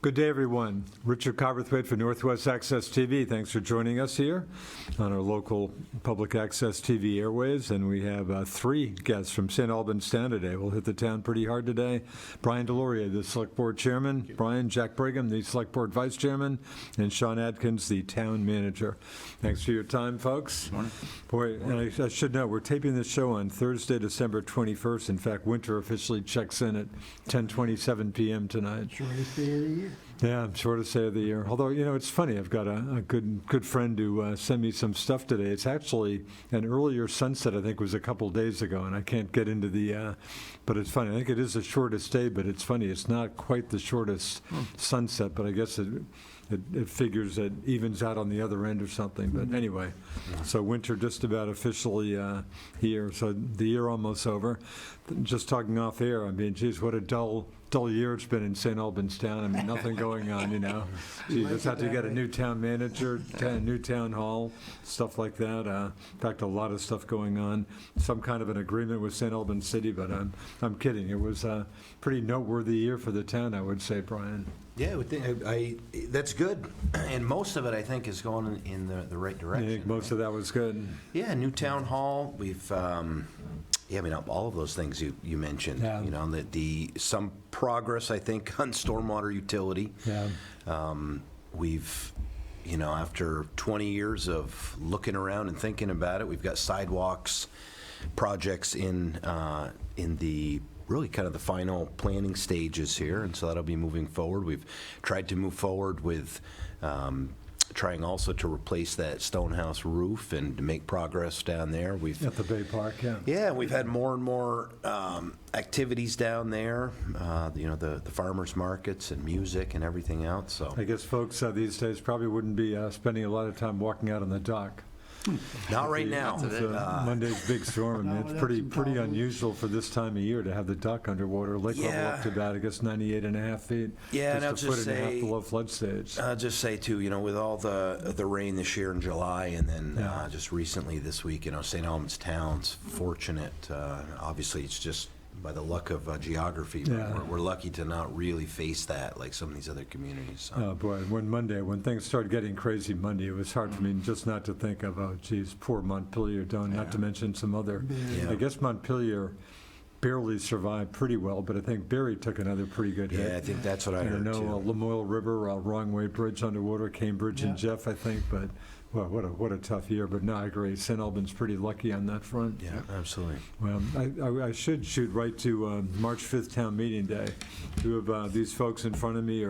Good day, everyone. Richard Cowperthwait for Northwest Access TV. Thanks for joining us here on our local public access TV airways. And we have three guests from St. Albans Town today. We'll hit the town pretty hard today. Bryan DesLauriers, the Selectboard Chairman. Brian, Jack Brigham, the Selectboard Vice Chairman. And Sean Adkins, the Town Manager. Thanks for your time, folks. Good morning. Boy, and I should know, we're taping this show on Thursday, December 21st. In fact, winter officially checks in at 10:27 p.m. tonight. Shortest day of the year. Yeah, shortest day of the year. Although, you know, it's funny. I've got a good friend who sent me some stuff today. It's actually an earlier sunset, I think, was a couple days ago, and I can't get into the, but it's funny. I think it is the shortest day, but it's funny. It's not quite the shortest sunset, but I guess it figures it evens out on the other end or something. But anyway, so winter just about officially here. So the year almost over. Just talking off air, I mean, geez, what a dull year it's been in St. Albans Town. I mean, nothing going on, you know. You just have to get a new town manager, new town hall, stuff like that. In fact, a lot of stuff going on. Some kind of an agreement with St. Albans City, but I'm kidding. It was a pretty noteworthy year for the town, I would say, Brian. Yeah, I would think, that's good. And most of it, I think, is going in the right direction. I think most of that was good. Yeah, new town hall. We've, I mean, all of those things you mentioned. Yeah. You know, some progress, I think, on stormwater utility. Yeah. We've, you know, after 20 years of looking around and thinking about it, we've got sidewalks projects in the really kind of the final planning stages here, and so that'll be moving forward. We've tried to move forward with trying also to replace that stone house roof and to make progress down there. At the Bay Park, yeah. Yeah, we've had more and more activities down there, you know, the farmers markets and music and everything else. So I guess folks these days probably wouldn't be spending a lot of time walking out on the dock. not right now. Monday's big storm. I mean, it's pretty unusual for this time of year to have the dock underwater. Lake level up to about, I guess, 98.5 feet. Yeah, and I'll just a foot and a half below flood stage. I'll just say too, you know, with all the rain this year in July, and then just recently this week, you know, St. Albans Town's fortunate. Obviously, it's just by the luck of geography, but we're lucky to not really face that like some of these other communities. So. Oh boy, when things started getting crazy Monday, it was hard for me just not to think of, oh geez, poor Montpelier, not to mention some other. Yeah. I guess Montpelier barely survived pretty well, but I think Barry took another pretty good hit. Yeah, I think that's what I heard too. Lamoille River, Wrong Way Bridge underwater, Cambridge and Jeff, I think, but well, what a tough year. But no, I agree. St. Albans pretty lucky on that front. Yeah, absolutely. Well, I should shoot right to March 5th town meeting day. Two of these folks in front of me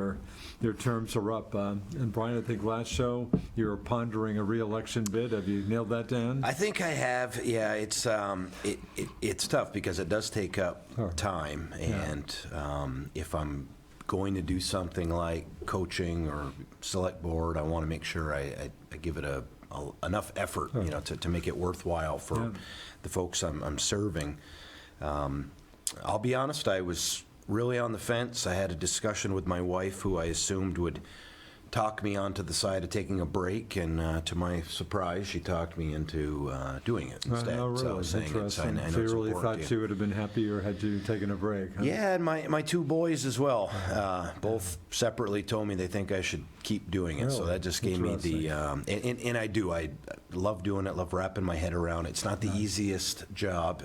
their terms are up. And Brian, I think last show you were pondering a re-election bid. Have you nailed that down? I think I have. Yeah, it's tough because it does take up time, and if I'm going to do something like coaching or select board, I want to make sure I give it enough effort, you know, to make it worthwhile for the folks I'm serving. I'll be honest, I was really on the fence. I had a discussion with my wife, who I assumed would talk me onto the side of taking a break, and to my surprise, she talked me into doing it instead. Oh, really? So saying it's, I know so you it's really important thought she would have been happier had you taken a break? Huh? Yeah, and my two boys as well, both separately told me they think I should keep doing it. Really? So that just gave me the, and I do. I love doing it, love wrapping my head around it. It's not the easiest job.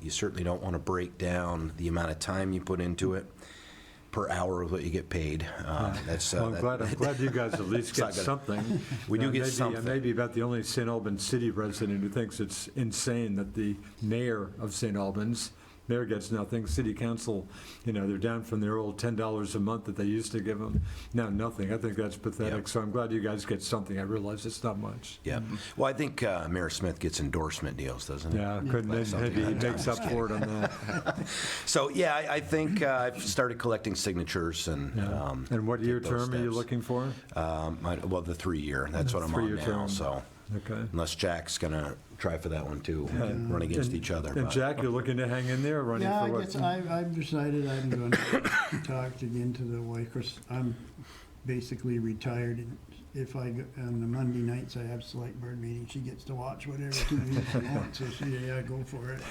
You certainly don't want to break down the amount of time you put into it per hour of what you get paid. That's. Well, I'm glad you guys at least get something. We do get something. I may be about the only St. Albans City resident who thinks it's insane that the mayor of St. Albans, mayor gets nothing. City council, you know, they're down from their old $10 a month that they used to give them. Now nothing. I think that's pathetic. Yep. So I'm glad you guys get something. I realize it's not much. Yeah. Well, I think Mayor Smith gets endorsement deals, doesn't he? Yeah, maybe he makes up for it on that. So yeah, I think I've started collecting signatures and. And what year term are you looking for? Well, the 3-year. That's what I'm on now. Term. So. Okay. Unless Jack's going to try for that one too. We can run against each other. And but. Jack, you're looking to hang in there, or running for what? I guess I've decided I'm going to talk again to the wife, 'cause I'm basically retired if I, on the Monday nights, I have select board meeting, she gets to watch whatever TV she wants, so yeah, go for it.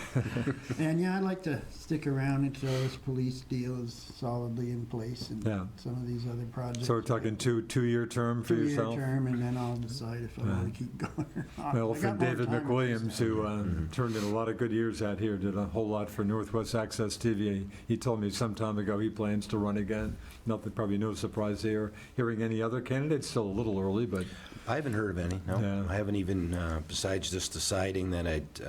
And yeah, I'd like to stick around until this police deal is solidly in place and Yeah. some of these other projects. So we're talking two-year term for yourself? Two-year term, and then I'll decide if I want to keep going or not. Well, I for got more David time. McWilliams, who turned in a lot of good years out here, did a whole lot for Northwest Access TV. He told me some time ago he plans to run again. Nothing, probably no surprise here. Hearing any other candidates, still a little early, but I haven't heard of any, no. Yeah. I haven't even, besides just deciding that I'd,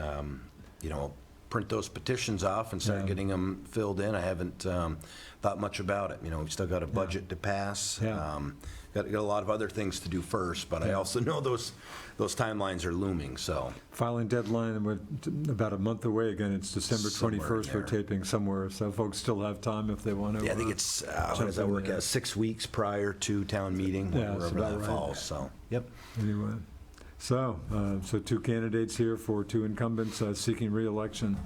print those petitions off and start Yeah. getting them filled in. I haven't thought much about it. We've still got a budget to pass. Yeah. Got a lot of other things to do first, but I Yeah. also know those timelines are looming, so. filing deadline, we're about a month away again. It's December Somewhere 21st. We're there. taping somewhere, so folks still have time if they want to. Yeah, I think it's, what jump does that in work there. out, 6 weeks prior to town meeting, Yeah, it's wherever about that right. falls, so, yep. Anyway, so two candidates here for two incumbents seeking reelection.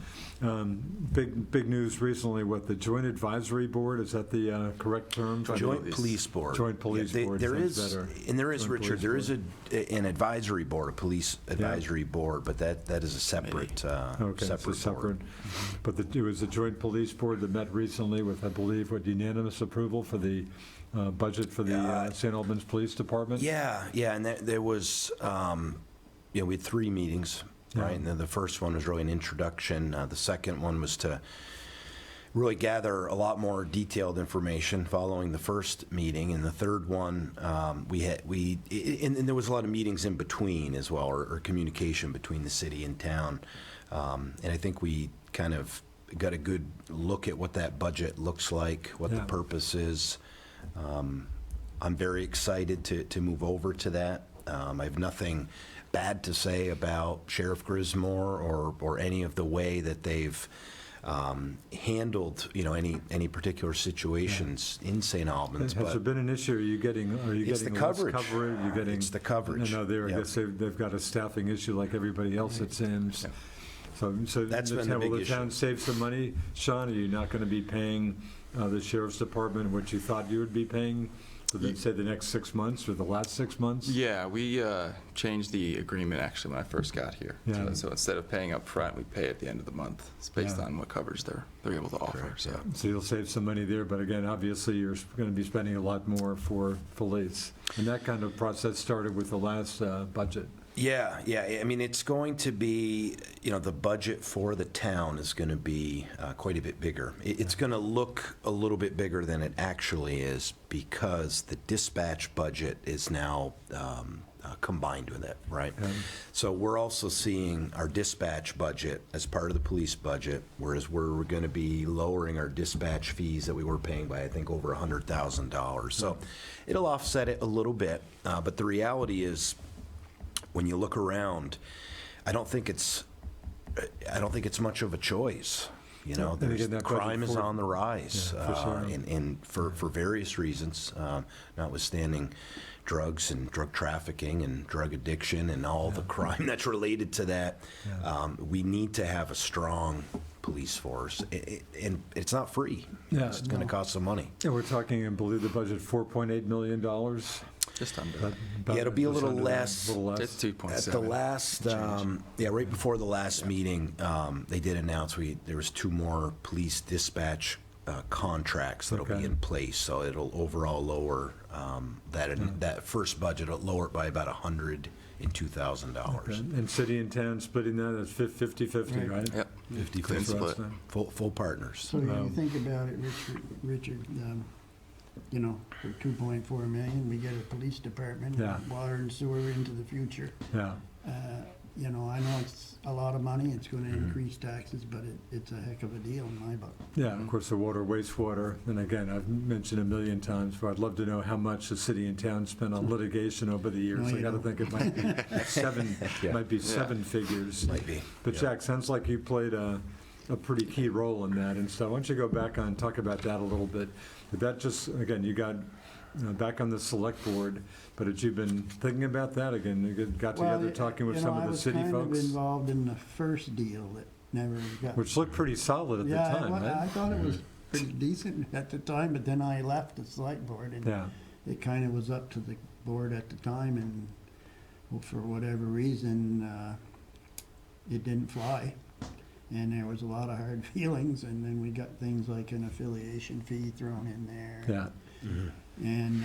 Big news recently with the Joint Advisory Board, is that the correct term? Joint Police Board. Joint Police Yeah, Board There sounds is, better. and there is, Joint Richard, Police there is Board. an advisory board, a police advisory board, but that is a separate, Okay, so separate separate. board. But it was the Joint Police Board that met recently with, I believe, unanimous approval for the budget for the St. Albans Police Department? Yeah, and there was, we had 3 meetings, right? Yeah. And then the first one was really an introduction. The second one was to really gather a lot more detailed information following the first meeting. And the third one, and there was a lot of meetings in between as well, or communication between the city and town. And I think we kind of got a good look at what that budget looks like, what the Yeah. purpose is. I'm very excited to move over to that. I have nothing bad to say about Sheriff Grismore or any of the way that they've handled any particular situations in St. Albans. Has there been an issue? Are you getting It's the less coverage. You're getting, It's the coverage. I know I Yep. guess they've got a staffing issue like everybody else, it seems. So That's been the will big the issue. town save some money? Sean, are you not going to be paying the sheriff's department what you thought you would be paying for, say, the next 6 months or the last 6 months? Yeah, we changed the agreement actually when I first got here. Yeah. So instead of paying up front, we pay at the end of the month. It's based Yeah. on what coverage they're able to offer. So. So you'll save some money there, but again, obviously, you're going to be spending a lot more for police. And that kind of process started with the last budget. Yeah. I mean, it's going to be, the budget for the town is going to be quite a bit bigger. It's going to look a little bit bigger than it actually is because the dispatch budget is now combined with it, right? Yeah. So we're also seeing our dispatch budget as part of the police budget, whereas we're going to be lowering our dispatch fees that we were paying by, I think, over $100,000. So it'll offset it a little bit, but the reality is, when you look around, I don't think it's much of a choice. And again, that crime budget is for- on the rise, Yeah, for sure. and for various reasons, notwithstanding drugs and drug trafficking and drug addiction and all the crime that's related to that. Yeah. We need to have a strong police force, and it's not free. Yeah, It's going to no. cost some money. And we're talking, I believe, the budget, $4.8 million. Just under. Yeah, it'll be a Just little under that, less. a little less. It's 2.7. At the last, right before the last meeting, they did announce there was 2 more police dispatch contracts that'll Okay. be in place, so it'll overall lower that first budget. It'll lower it by about $102,000. And city and town splitting that at 50-50, right? Yep. 50 Clean So that's split. not- full partners. So you think about it, Richard, for 2.4 million, we get a police department, Yeah. water and sewer into the future. Yeah. I know it's a lot of money, it's gonna increase taxes, but it's a heck of a deal in my book. Yeah, of course, the water, wastewater, and again, I've mentioned a million times, but I'd love to know how much the city and town spent on litigation over the years. No, I you gotta don't. think it might be seven Yeah. figures. Might be. But Yeah. Jack, sounds like you played a pretty key role in that, and so why don't you go back on, talk about that a little bit. Did that just, again, you got back on the select board, but had you been thinking about that again? You got together talking with some of the city I was kind of folks? involved in the first deal that never got. Which looked pretty solid at the Yeah, time, I right? thought it was pretty decent at the time, but then I left the select board and Yeah, it kind of was up to board at the time, and well, for whatever reason, it didn't fly. And there was a lot of hard feelings, and then we got things like an affiliation fee thrown in there. Yeah. And,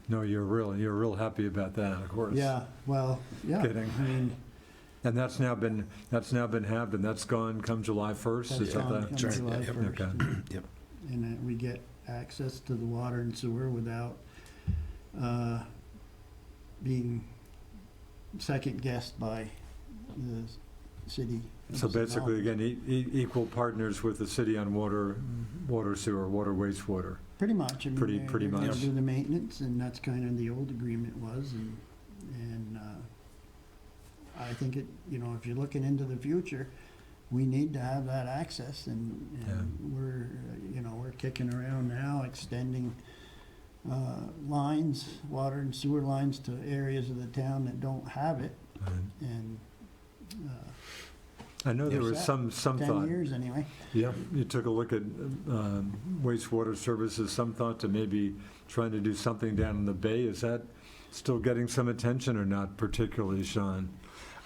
No, you're real happy about that, of course. yeah, well, yeah, Kidding. I mean, And that's now been halved, and that's gone come July 1st? that's Is that gone the? come That's right. July Yep. 1st. Okay. Yep. And we get access to the water and sewer without being second-guessed by the city. So basically, again, equal partners with the city on water sewer, water wastewater. Pretty much. I mean, Pretty they're gonna much. do the maintenance, and that's kind of the old agreement was, and I think it, you know, if you're looking into the future, we need to have that access, and we're, you know, we're kicking around now, extending lines, water and sewer lines to areas of the town that don't have it, and I know there was Yes. some 10 thought. years anyway. Yeah, you took a look at wastewater services, some thought to maybe trying to do something down in the bay. Is that still getting some attention or not particularly, Sean?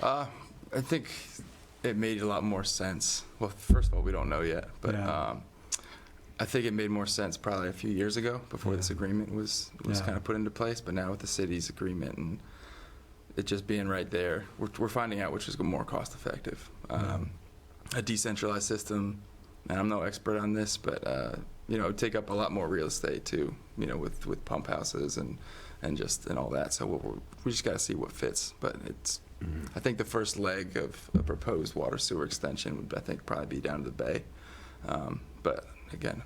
I think it made a lot more sense. Well, first of all, we don't know yet, but Yeah. I think it made more sense probably a few years ago before Yeah. this agreement was Yeah. kind of put into place. But now with the city's agreement and it just being right there, we're finding out which is more cost effective. A decentralized system, and I'm no expert on this, but you know, it would take up a lot more real estate too. You know, with pump houses and all that. So we just got to see what fits. But it's. I think the first leg of a proposed water sewer extension would, I think, probably be down to the bay. But again,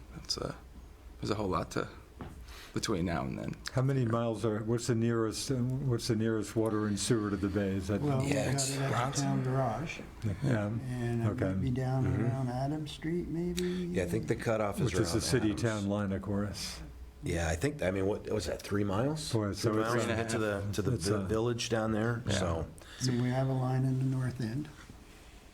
there's a whole lot between now and then. How many miles what's the nearest water and sewer to the bay? Is that? Well, we Yeah, got it's it at the Bronson. town garage, Yeah, and it Okay. might be down Mhm. around Adams Street, maybe? Yeah, I think the cutoff is which is the around city-town Adams. line, of course. Yeah, I think, I mean, what was that, 3 miles? Boy, so 3 it's, miles to uh, get to the it's, village down there, Yeah. so. And we have a line in the north end,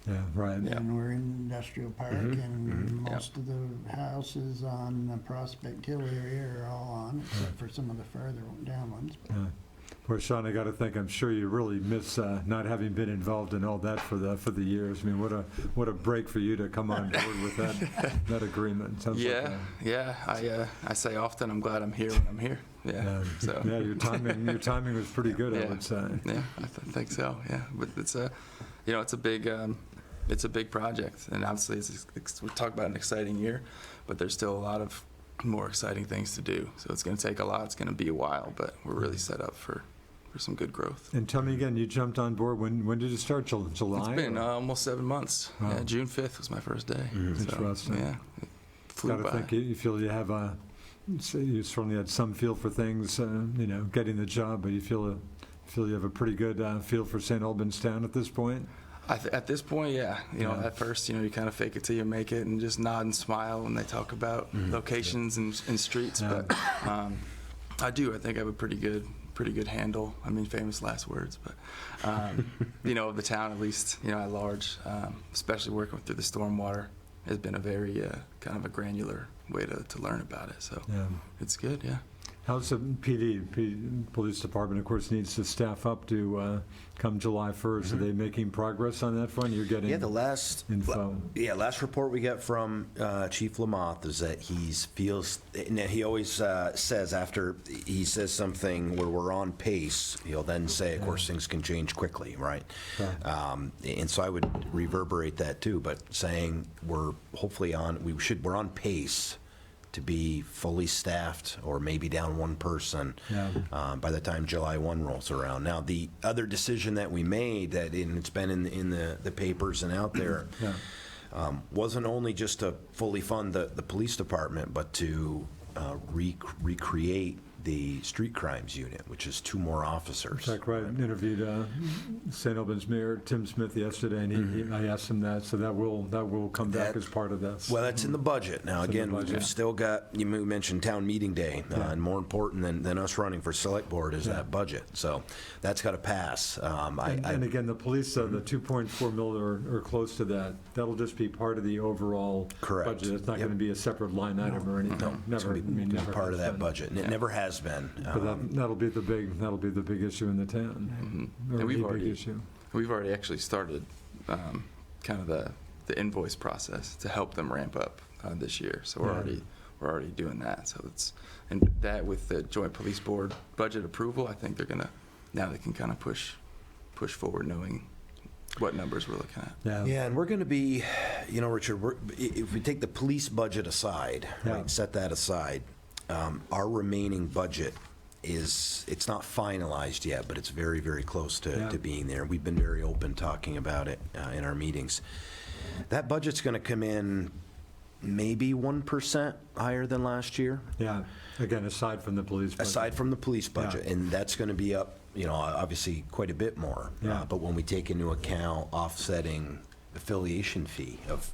Yeah, right. Yeah. and we're in Industrial Park, Mhm, and mhm. most of the houses on the Prospect Hill area are all on, except for some of the farther down ones. Yeah. Well, Sean, I got to think, I'm sure you really miss not having been involved in all that for the years. I mean, what a break for you to come on board with that agreement. Sounds like I say often I'm glad I'm here when I'm here. Yeah. So. yeah, your timing was pretty good, I Yeah. would say. Yeah, I think so. Yeah, but it's it's a big project, and obviously we talk about an exciting year, but there's still a lot of more exciting things to do. So it's going to take a lot. It's going to be a while, but we're really set up for some good growth. And tell me again, you jumped on board. When did it start? July? It's been or? almost 7 months. Wow. Yeah, June 5th was my first day. Interesting. Yeah, it flew Got to by. think you feel you have you certainly had some feel for things, getting the job, but you feel you have a pretty good feel for St. Albans Town at this point. At this point, yeah. Yeah. At first, you kind of fake it till you make it and just nod and smile when they talk about locations and streets. Yeah. But I think I have a pretty good handle. I mean, famous last words, but of the town, at least, at large, especially working through the stormwater, has been a very kind of a granular way to learn about it. So Yeah. it's good, yeah. How's the police department, of course, needs to staff up to come July 1st. Are they making progress on that front? You're getting Yeah, the last info. last report we got from Chief Lamothe is that he always says after he says something where we're on pace, he'll then say, of course, things can change quickly, right? And so I would reverberate that too, but saying we're hopefully we're on pace to be fully staffed or maybe down one person by the time July 1 rolls around. Now, the other decision that we made, and it's been in the papers and out there, wasn't only just to fully fund the police department, but to recreate the street crimes unit, which is 2 more officers. In fact, I interviewed St. Albans Mayor Tim Smith yesterday, and I asked him that, so that will come back as part of this. Well, that's in the budget. Now, It's in the again, budget. we've still got, you mentioned town meeting day, and more important than us running for select board is that budget. So that's got to pass. And again, the police, the 2.4 million or close to that, that'll just be part of the overall Correct. budget. It's not Yep. going to be a separate line item or anything. No, it's Never. gonna be never part of has that been. budget, and it never has has been. But that'll be the big issue in the town. Mhm. Or And a big issue. we've already actually started kind of the invoice process to help them ramp up this year. So we're already doing that. So and that with the Joint Police Board budget approval, I think now they can kind of push forward, knowing what numbers we're looking at. Yeah, and we're going to be, Richard, if we take the police budget aside, right, set that aside, our remaining budget it's not finalized yet, but it's very, very close to being there. We've been very open talking about it in our meetings. That budget's going to come in maybe 1% higher than last year. Yeah, again, aside from the police budget. Aside from the police budget, and that's going to be up, obviously quite a bit more. Yeah. But when we take into account offsetting affiliation fee of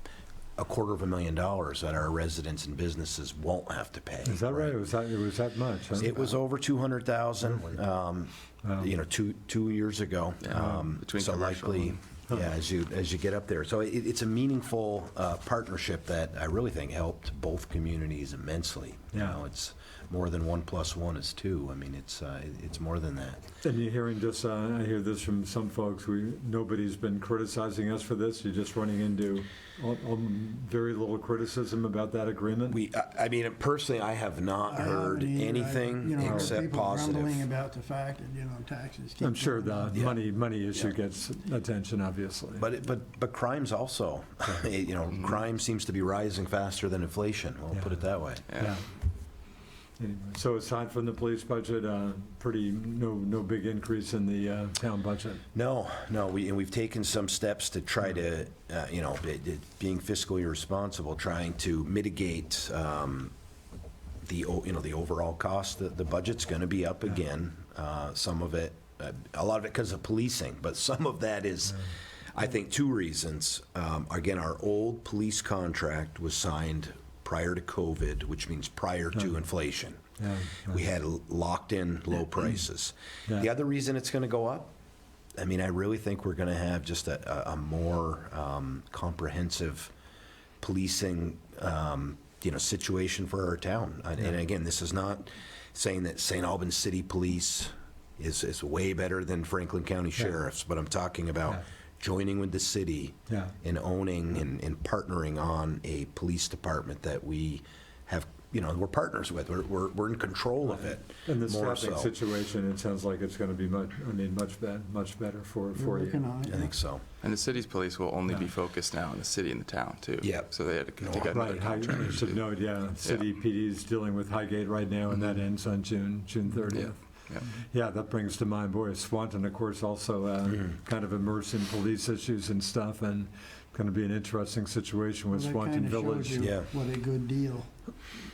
$250,000 that our residents and businesses won't have to pay. Is that right? It was that much, huh? It was over 200,000, two years ago. Between So commercial likely, and- as you get up there. So it's a meaningful partnership that I really think helped both communities immensely. Yeah. It's more than 1 + 1 is 2. I mean, it's more than that. And you're hearing I hear this from some folks, nobody's been criticizing us for this, you're just running into very little criticism about that agreement? I mean, personally, I have not heard haven't either. anything except people positive. grumbling about the fact that, taxes keep I'm sure going up. the money issue gets attention, obviously. But crime's also, crime seems to be rising faster than inflation. We'll put it that way. Yeah. Anyway, so aside from the police budget, no big increase in the town budget? No, we've taken some steps to try to, being fiscally responsible, trying to mitigate the overall cost. The budget's going to be up again. Some of it, a lot of it because of policing, but some of that is, I think, two reasons. Again, our old police contract was signed prior to COVID, which means prior to inflation. Yeah. We had locked in low prices. Yeah. The other reason it's going to go up, I mean, I really think we're going to have just a more comprehensive policing, situation for our town. And again, this is not saying that St. Albans City Police is way better than Franklin County Sheriffs, but I'm talking about joining with the city and owning and partnering on a police department that we have, we're partners with. We're in control of it. And the more staffing so. situation, it sounds like it's going to be much better for We're working you. on it. I think so. And the city's police will only be focused now on the city and the town, too. Yep. So they got another Right, contract. I should note, City PD is dealing with Highgate right now, and that ends on June 30th. Yep. Yeah, that brings to mind, boy, Swanton, of course, also kind of immersed in police issues and stuff, and going to be an interesting situation with Well, Swanton that kind of Village. shows you Yeah. what a good deal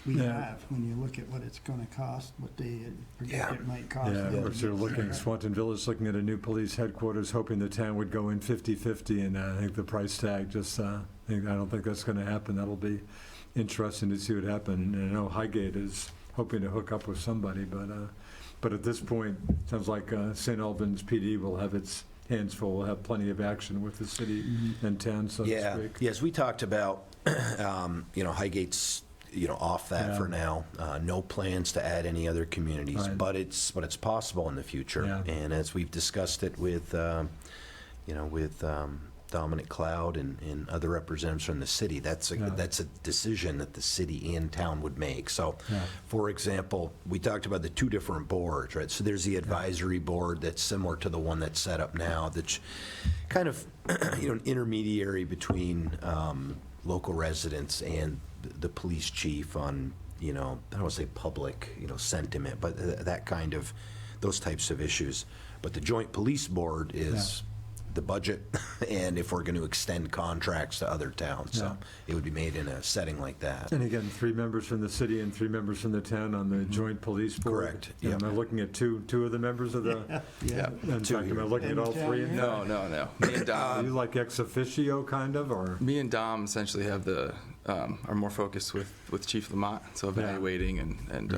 we Yeah. have when you look at what it's going to cost, what they predict Yeah. it might cost. Yeah, them of to course, they're get looking, there. Swanton Village looking at a new police headquarters, hoping the town would go in 50/50, and I think the price tag just, I don't think that's going to happen. That'll be interesting to see what happens. And I know Highgate is hoping to hook up with somebody, but at this point, it sounds like St. Albans PD will have its hands full, will have plenty of action with the city and town, so to speak. Yes, we talked about, Highgate's, off that for now. No plans to add any other communities, Right. but it's possible in the future. Yeah. And as we've discussed it with, with Dominic Cloud and other representatives from the city, that's a decision that the city and town would make. So, for example, we talked about the two different boards, right? So there's the advisory board that's similar to the one that's set up now, that's kind of, an intermediary between local residents and the police chief on, I don't want to say public, sentiment, but those types of issues. But the joint police board is the budget, and if we're going to extend contracts to other towns. So it would be made in a setting like that. And again, 3 members from the city and 3 members from the town on the joint police board. Correct, Am I looking at two of the members of the? Yeah. In fact, am I looking at all 3? No. Me and Dom, Are you like ex officio, kind of, or? me and Dom essentially have are more focused with Chief Lamont, so evaluating and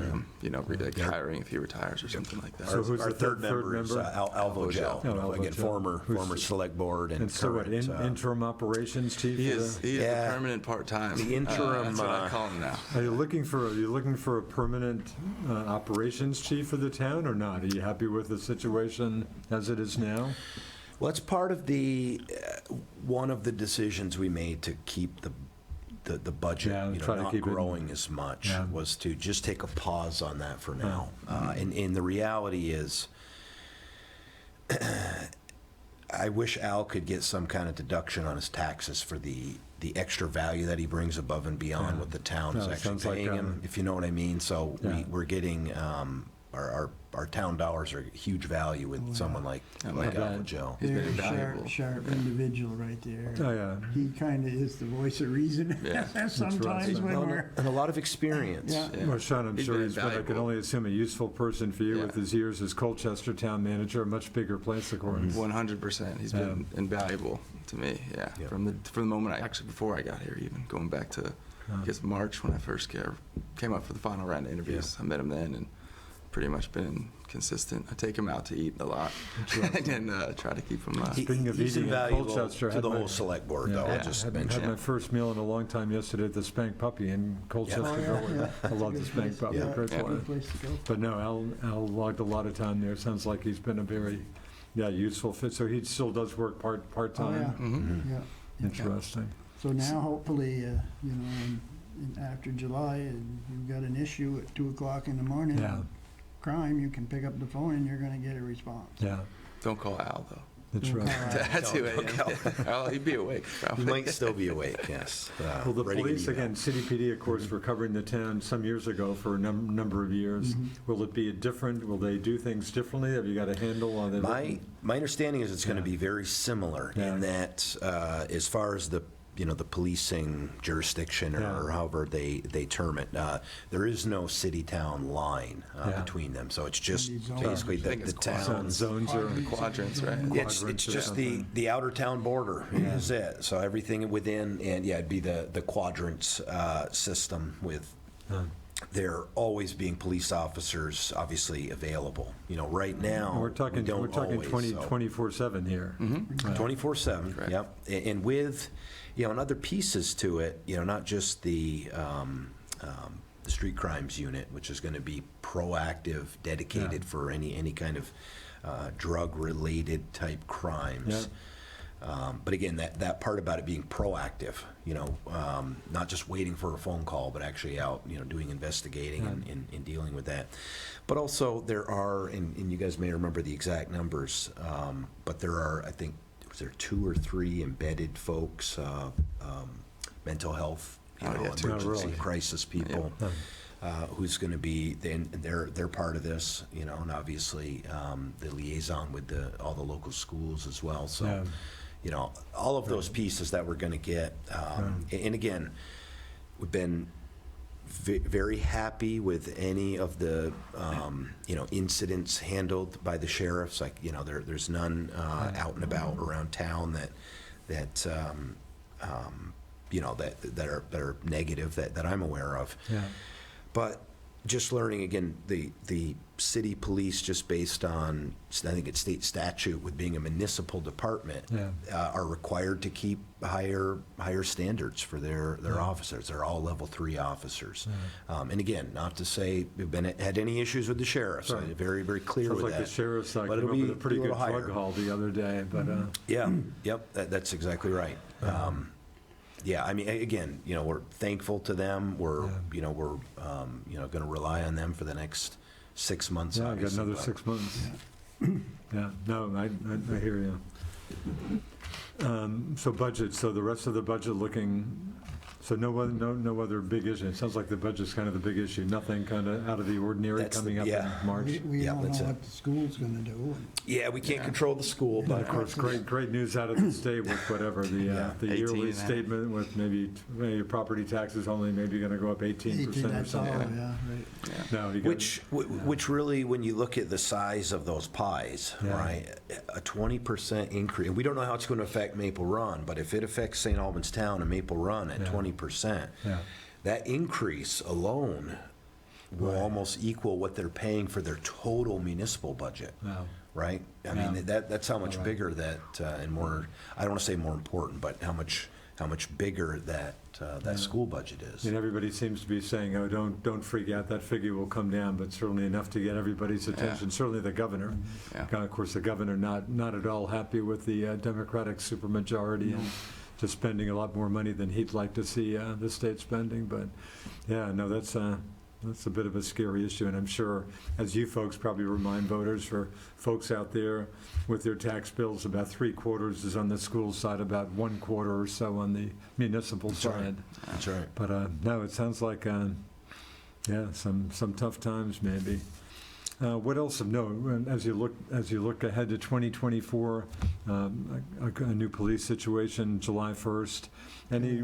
like hiring if he retires or something like that. So who's Our the third member is member? Alvo Gel, Alvo again, Gel. former select board and So what, current. interim operations chief? He for is the- the Yeah. permanent part-time. The interim, That's what I call him now. Are you looking for a permanent operations chief for the town or not? Are you happy with the situation as it is now? Well, it's part of one of the decisions we made to keep the budget, Yeah, try to not keep it- growing as much, Yeah. was to just take a pause on that for now. And the reality is, I wish Al could get some kind of deduction on his taxes for the extra value that he brings above and beyond Yeah. what the town No, is it actually sounds like, paying him, if you know what I mean. So Yeah. we're getting, our town dollars are huge value with someone like man. Alvo Gel. He's been Very invaluable. sharp individual right there. Oh, yeah. He kind of is the voice of reason Yeah. sometimes when we're. And a lot of experience. Yeah. Yeah. Well, Sean, I'm He's sure been he's been, I can invaluable. only assume, a useful person for you Yeah. with his years as Colchester town manager, a much bigger place, of course. 100%. He's been invaluable to me. Yeah, Yeah. from the moment before I got here, even going back to I guess March when I first came up for the final round of interviews. I met him then and pretty much been consistent. I take him out to eat a lot and try to keep him. Speaking of He's eating in invaluable Colchester, to had the my- whole select board, Yeah, though, I I'll just had mention my it. first meal in a long time yesterday at the Spank Puppy in Colchester. Oh, yeah, Village. yeah. I love the Good Spank place. Puppy, Yeah. great Yeah. place. Good place to go. But no, Al logged a lot of time there. Sounds like he's been a very, useful fit. So he still does work Oh, part-time? yeah. Mm-hmm. Yeah. Interesting. So now hopefully, after July, you've got an issue at 2:00 in the morning. Yeah, Crime, you can pick up the phone and you're gonna get a response. yeah, Don't call Al though. that's Don't right. call out. At 2 a.m. Al, he'd be awake He probably. might still be awake, yes. Well, the ready to police, email. again, city PD, of course, were covering the town some years ago for a number of years. Will it be will they do things differently? Have you got a handle on it? My understanding is it's going to Yeah. be very similar Yeah. in that, as far as the policing jurisdiction Yeah. or however they term it, there is no city-town line Yeah. between them. So it's just Maybe zones. basically I think the it's quadrants. town. Zones are, Quadrants, right? It's Quadrants or just something. the outer town border is it. So everything within, and it'd be the quadrants system with there always being police officers obviously available. Right now, we're talking we don't always, 24/7 here. 24/7, Correct. yep. And with, and other pieces to it, not just the street crimes unit, which is going to be proactive, dedicated Yeah. for any kind of drug-related type crimes. But again, that part about it being proactive, not just waiting for a phone call, but actually out, doing investigating and dealing with that. But also there are, and you guys may remember the exact numbers, but there are, I think, was there 2 or 3 embedded folks, mental health, Oh, yeah, 2. emergency really? crisis people. Who's going to be, they're part of this, and obviously the liaison with all the local schools as well. So, Yeah. all of those pieces that we're going to get. And again, we've been very happy with any of the, incidents handled by the sheriffs. Like, there's none out and about around town that are negative that I'm aware of. Yeah. But just learning, again, the city police, just based on, I think it's state statute with being a municipal department, are required to keep higher standards for their officers. They're all level 3 officers. And again, not to say we've had any issues with the sheriffs. Right. I'm very, very clear Sounds with like that. the sheriff's side But came it'll up with be a pretty a good little drug higher. haul the other day, but, Yeah, yep, that's exactly right. Yeah, I mean, again, we're thankful to them. We're, we're, going to rely on them for the next 6 months. yeah, I've got obviously, another but- 6 months. Yeah, no, I hear you. So budget, so the rest of the budget looking, so no other big issue. It sounds like the budget's kind of the big issue, nothing kind of out of the ordinary That's the- coming up yeah. in March. We Yeah, don't know that's it. what the school's gonna do. Yeah, we can't control the school, But but of course, great news out of the state with whatever, Yeah. the 18 yearly and a half. statement with maybe property taxes only maybe going to go up 18% or That's all, something. yeah, right. No, you got- which really, when you look at the size of those pies, Yeah. right, a 20% increase, and we don't know how it's going to affect Maple Run, but if it affects St. Albans Town and Maple Run at Yeah. 20%, 20%. Yeah. That increase alone will Right. almost equal what they're paying for their total municipal budget, Wow. right? I Yeah. mean, that's how much Right. bigger that, and more, I don't want to say more important, but how much bigger that school budget is. And everybody seems to be saying, oh, don't freak out, that figure will come down, but certainly enough to get everybody's attention, certainly the governor. Yeah. Of course, the governor not at all happy with the Democratic supermajority and just spending a lot more money than he'd like to see the state spending, but, yeah, no, that's a bit of a scary issue, and I'm sure, as you folks probably remind voters, for folks out there with their tax bills, about 3/4 is on the school side, about 1/4 or so on the municipal That's right. side. That's right. But no, it sounds like, yeah, some tough times maybe. What else of note, as you look ahead to 2024, a new police situation, July 1st,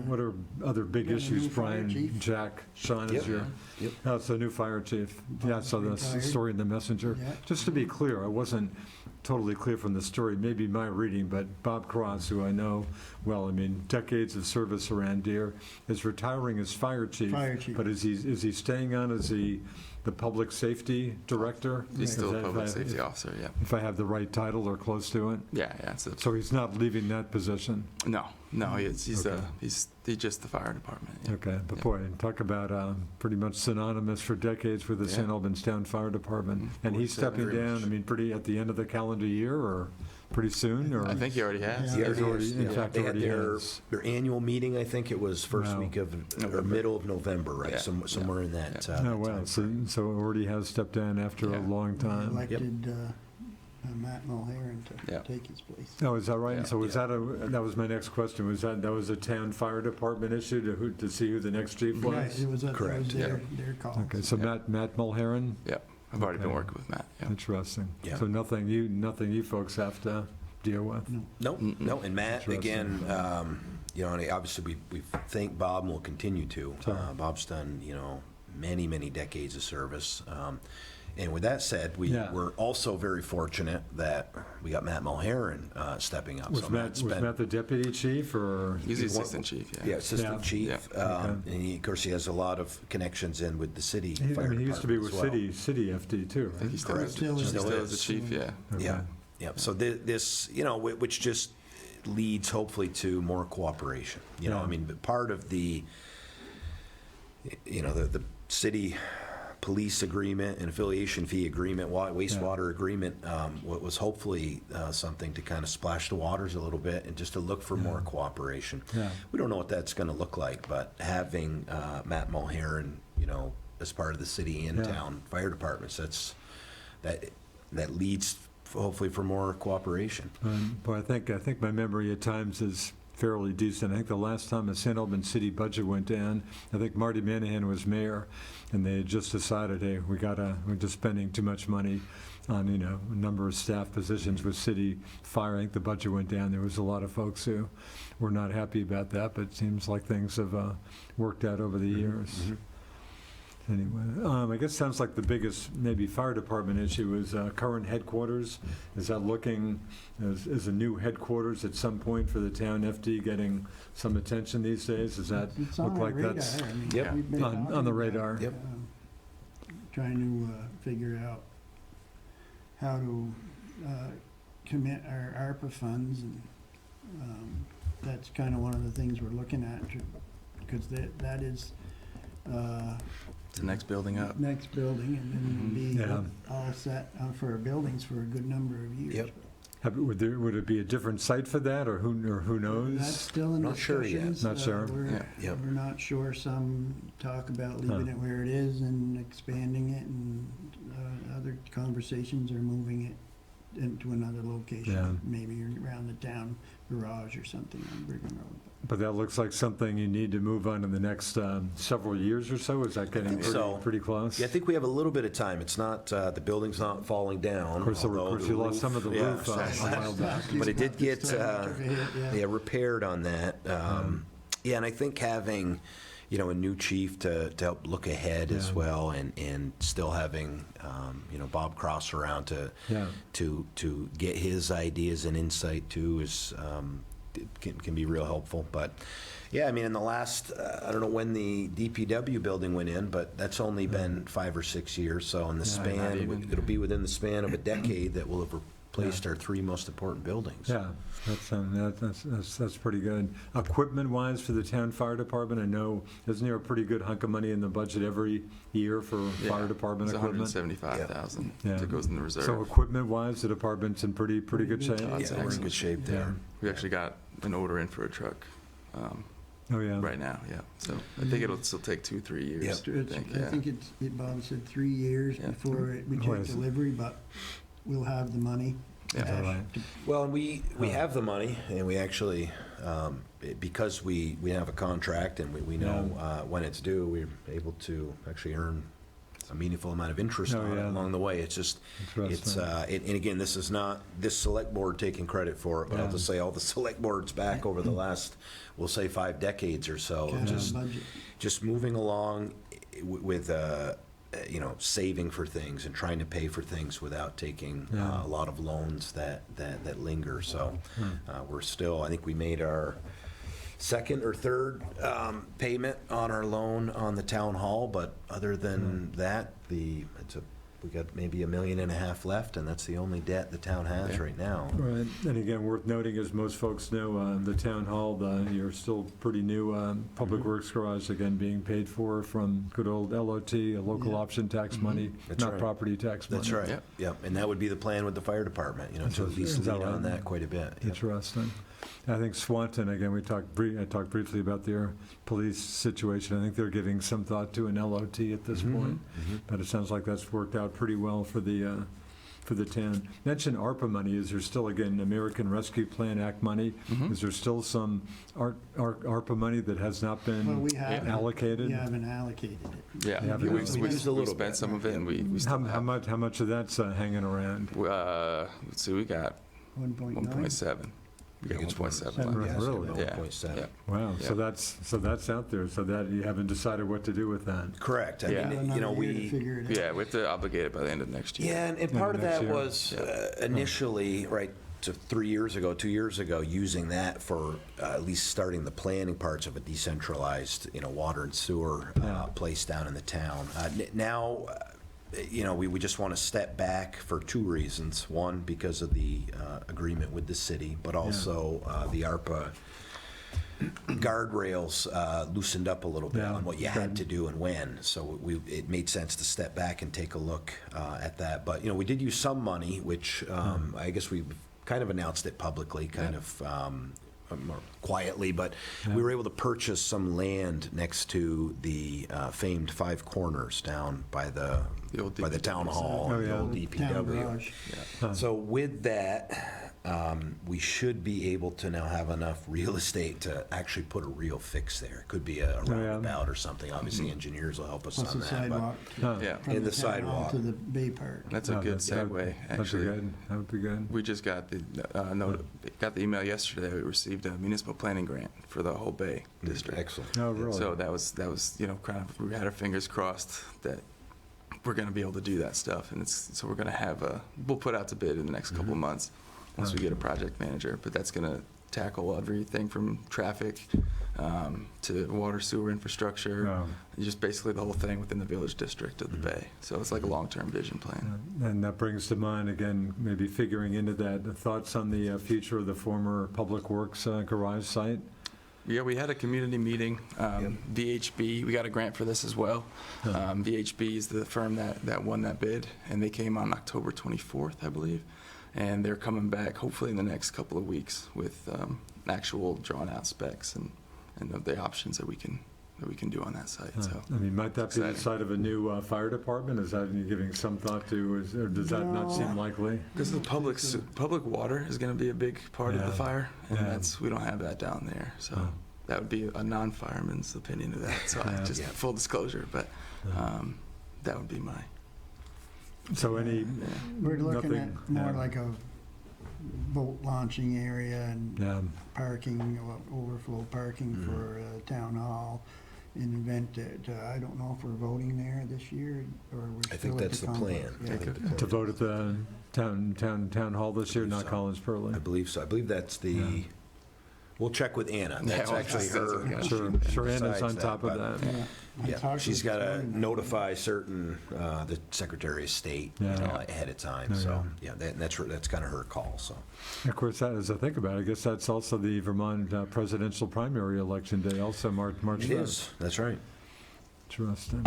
what are other big Got a issues, new fire Brian, chief. Jack, Sean, Yep. is your, Yep. oh, it's a new fire chief. Yeah, I saw the Retired. story in the Messenger. Yeah. Just to be clear, I wasn't totally clear from the story, maybe my reading, but Bob Cross, who I know well, I mean, decades of service around here, is retiring as fire chief. Fire chief. But is he staying on as the public safety director? He's still Is a that- public if I- safety officer, yeah. If I have the right title or close to it? Yeah, yeah. So he's not leaving that position? No, he's Okay. he's just the fire department. Yeah. Okay, but Yeah. boy, talk about pretty much synonymous for decades with the Yeah. St. Albans Town Fire Department. Mhm. And he's 47 stepping very down, much. I mean, pretty at the end of the calendar year, or pretty soon, or? I think he already has. Yeah. He's already, in Yeah. fact, They had already their has. annual meeting, I think it was first Wow. week of, or November. middle of November, right? Yeah. Somewhere in that. Yeah. Oh, that wow, timeframe. so already has stepped down after a Yeah. long time. Elected Matt Mulharen to Yeah. take his place. Oh, is that right? Yeah. So was that that was my next question, that was a town fire department issue to see who the next chief Right, was? it was Correct. their call. Okay, so Yeah. Matt Mulharen? Yeah, I've already been Okay. working with Matt. Yeah. Interesting. Yeah. So nothing you folks have to deal with? No. No, Mm-mm. no, and Matt, Interesting. again, and obviously we thank Bob and will continue to. Sure. Bob's done, many, many decades of service. And with that said, we're also very fortunate that we got Matt Mulharen stepping up. Was Matt the deputy chief, or? He's the He's one- assistant chief. Yeah. Yeah, assistant Yeah. chief. Yeah. And of course, he has a lot of connections in with the city He fire used to be department with as well. city FD too, I think right? he still Correct. is. Still He is. still is the Still chief. Yeah. Okay. Yeah. So this, which just leads hopefully to more cooperation. Yeah. I mean, but part of the city police agreement and affiliation fee agreement, wastewater agreement, what was hopefully something to kind of splash the waters a little bit and just to look for more cooperation. Yeah. We don't know what that's going to look like, but having Matt Mulharen, as part of the city and Yeah. town fire departments, that leads hopefully for more cooperation. But I think my memory at times is fairly decent. I think the last time the St. Albans city budget went down, I think Marty Manahan was mayor, and they had just decided, hey, we're just spending too much money on, a number of staff positions with city fire. I think the budget went down. There was a lot of folks who were not happy about that, but it seems like things have worked out over the years. Mhm. Anyway, I guess sounds like the biggest maybe fire department issue is current headquarters. Is that looking as a new headquarters at some point for the town FD getting some attention these days? Does that It's look on like our that's? radar. I mean, Yep. we've been On the talking about, radar. Yep. Trying to figure out how to commit our ARPA funds, and that's kind of one of the things we're looking at, because that is It's the next building up. next building, and then we'll be Yeah. all set for our buildings for a good number of years. Yep. Would it be a different site for that, or who That's knows? still in Not sure yet. discussions. Not sure. Yeah. Yep. We're not sure. Some talk about leaving it where it is and expanding it, and other conversations are moving it into another location, Yeah. maybe around the town garage or something on Brigham Road. But that looks like something you need to move on in the next several years or so. Is that getting think so. pretty close? Yeah, I think we have a little bit of time. It's not, the building's not falling down. Of course, although the you lost some of the yeah, roof a while back. But it did get Yeah. repaired on that. Yeah, and I think having, a new chief to help look ahead as Yeah. well, and still having, Bob Cross around Yeah. to get his ideas and insight too is, can be real helpful. But, yeah, I mean, in the last, I don't know when the DPW building went in, but that's only been 5 or 6 years. So in the span, it'll be within the span of a decade that we'll have replaced our 3 most important buildings. Yeah, that's pretty good. Equipment-wise for the town fire department, I know, isn't there a pretty good hunk of money in the budget every year for fire department it's equipment? $175,000 Yeah. that goes in the reserve. So equipment-wise, the department's in pretty good shape? Oh, it's Yeah, we're in excellent. good shape there. We actually got an order in for a truck Oh, yeah. right now, yeah. So I think it'll still take 2-3 years. Yep. I think Bob said 3 years Yeah. before we Oh, take is it? delivery, but we'll have the money. Yeah. Is that right? Well, and we have the money, and we actually, because we have a contract and we know when it's due, we're able to actually earn a meaningful amount of interest Oh, on it yeah. along the way. It's just, it's, Interesting. and again, this is not this select board taking credit for it, but I'll Yeah. just say all the select boards back over the last, we'll say 5 decades or so, Kind of just budget. just moving along with saving for things and trying to pay for things without taking Yeah. a lot of loans that linger. So Hmm. we're still, I think we made our second or third payment on our loan on the town hall, but other than that, we got maybe $1.5 million left, and that's the only debt the town has Yeah. right now. Right, and again, worth noting, as most folks know, the town hall, you're still pretty new, Public Works garage, again, being paid for from good old LOT, local Yeah. option tax money, That's not right. property tax money. That's right. Yep. Yep. And that would be the plan with the fire department, to at Is least that lean on right? that quite a bit. Yep. Interesting. I think Swanton, again, I talked briefly about their police situation. I think they're giving some thought to an LOT at this point, but it sounds like that's worked out pretty well for the town. Mention ARPA money. Is there still, again, American Rescue Plan Act money? Is there still some ARPA money that has not Well, been we haven't. allocated? We haven't allocated it. Yeah, Yeah, we've we used a little spent bit. some of it, and we still How have. much of that's hanging around? Let's see, we got 1.9. 1.7. We got I think it's 1.7 1.7. left. Yeah, so Really? about Yeah. 1.7. Yeah. Wow, so Yeah. that's out there, so that you haven't decided what to do with that. Correct. I Yeah. mean, Another year to figure it out. Yeah, we have to obligate it by the end of next year. Yeah, and In part the of next that year. was Yeah. initially, right, to 2 years ago, using that for at least starting the planning parts of a decentralized, water and sewer Yeah. place down in the town. Now, we just want to step back for 2 reasons. One, because of the agreement with the city, but also the ARPA guardrails loosened up a little bit Yeah, on what you had to do and when. So it made sense to step back and take a look at that. But, we did use some money, which I guess we've kind of announced it publicly, kind of more quietly, but we were able to purchase some land next to the famed Five Corners down by the old by the town DPW. hall, Oh, the yeah. old Town DPW. garage. So with that, we should be able to now have enough real estate to actually put a real fix there. It could be a yeah. roundabout or something. Obviously, engineers will help us Plus on the that. sidewalk. Huh. Yeah, From And the town hall sidewalk. to the Bay Park. that's a Oh, good that'd segue, be actually. good. That would be good. We just got the got the email yesterday. We received a municipal planning grant for the whole Bay district. Excellent. Oh, really? So that was kind of, we had our fingers crossed that we're going to be able to do that stuff, and so we're going to have we'll put out to bid in the next couple of months once we get a project manager. But that's going to tackle everything from traffic to water sewer infrastructure, Wow. just basically the whole thing within the village district of the Bay. So it's like a long-term vision plan. And that brings to mind, again, maybe figuring into that, the thoughts on the future of the former Public Works garage site? Yeah, we had a community meeting. VHB, we got a grant for this as well. VHB is the firm that won that bid, and they came on October 24th, I believe. And they're coming back hopefully in the next couple of weeks with actual drawn-out specs and the options that we can do on that site. So I mean, might that be the exciting. site of a new fire department? Is that you giving some thought to, or does that not No. seem likely? because the public water is going to be a big part of Yeah. the fire, and Yeah. we don't have that down there. So Oh. that would be a non-fireman's opinion of that. So Yeah. just Yeah. full disclosure, but that would be my. So any, Yeah. We're looking Nothing, at more yeah. like a boat launching area and parking, overflow parking for town hall in event that, I don't know if we're voting there this year, or we're I still think at that's the complex. plan. Yeah. I think the plan to is- vote at the town hall this year, not so. Collins Pearlie? I believe so. I believe that's the, Yeah. We'll check with Anna. That's well, actually that's her. okay. Sure, Anna's decides on top of but- that. Yeah. I Yeah, talked she's with got this to morning. notify certain, the Secretary of State, you Yeah. know, ahead of time, Yeah, so, yeah, that's kind of her call, so. Of course, as I think about it, I guess that's also the Vermont presidential primary election day, also March It 1st. is, that's right. Interesting.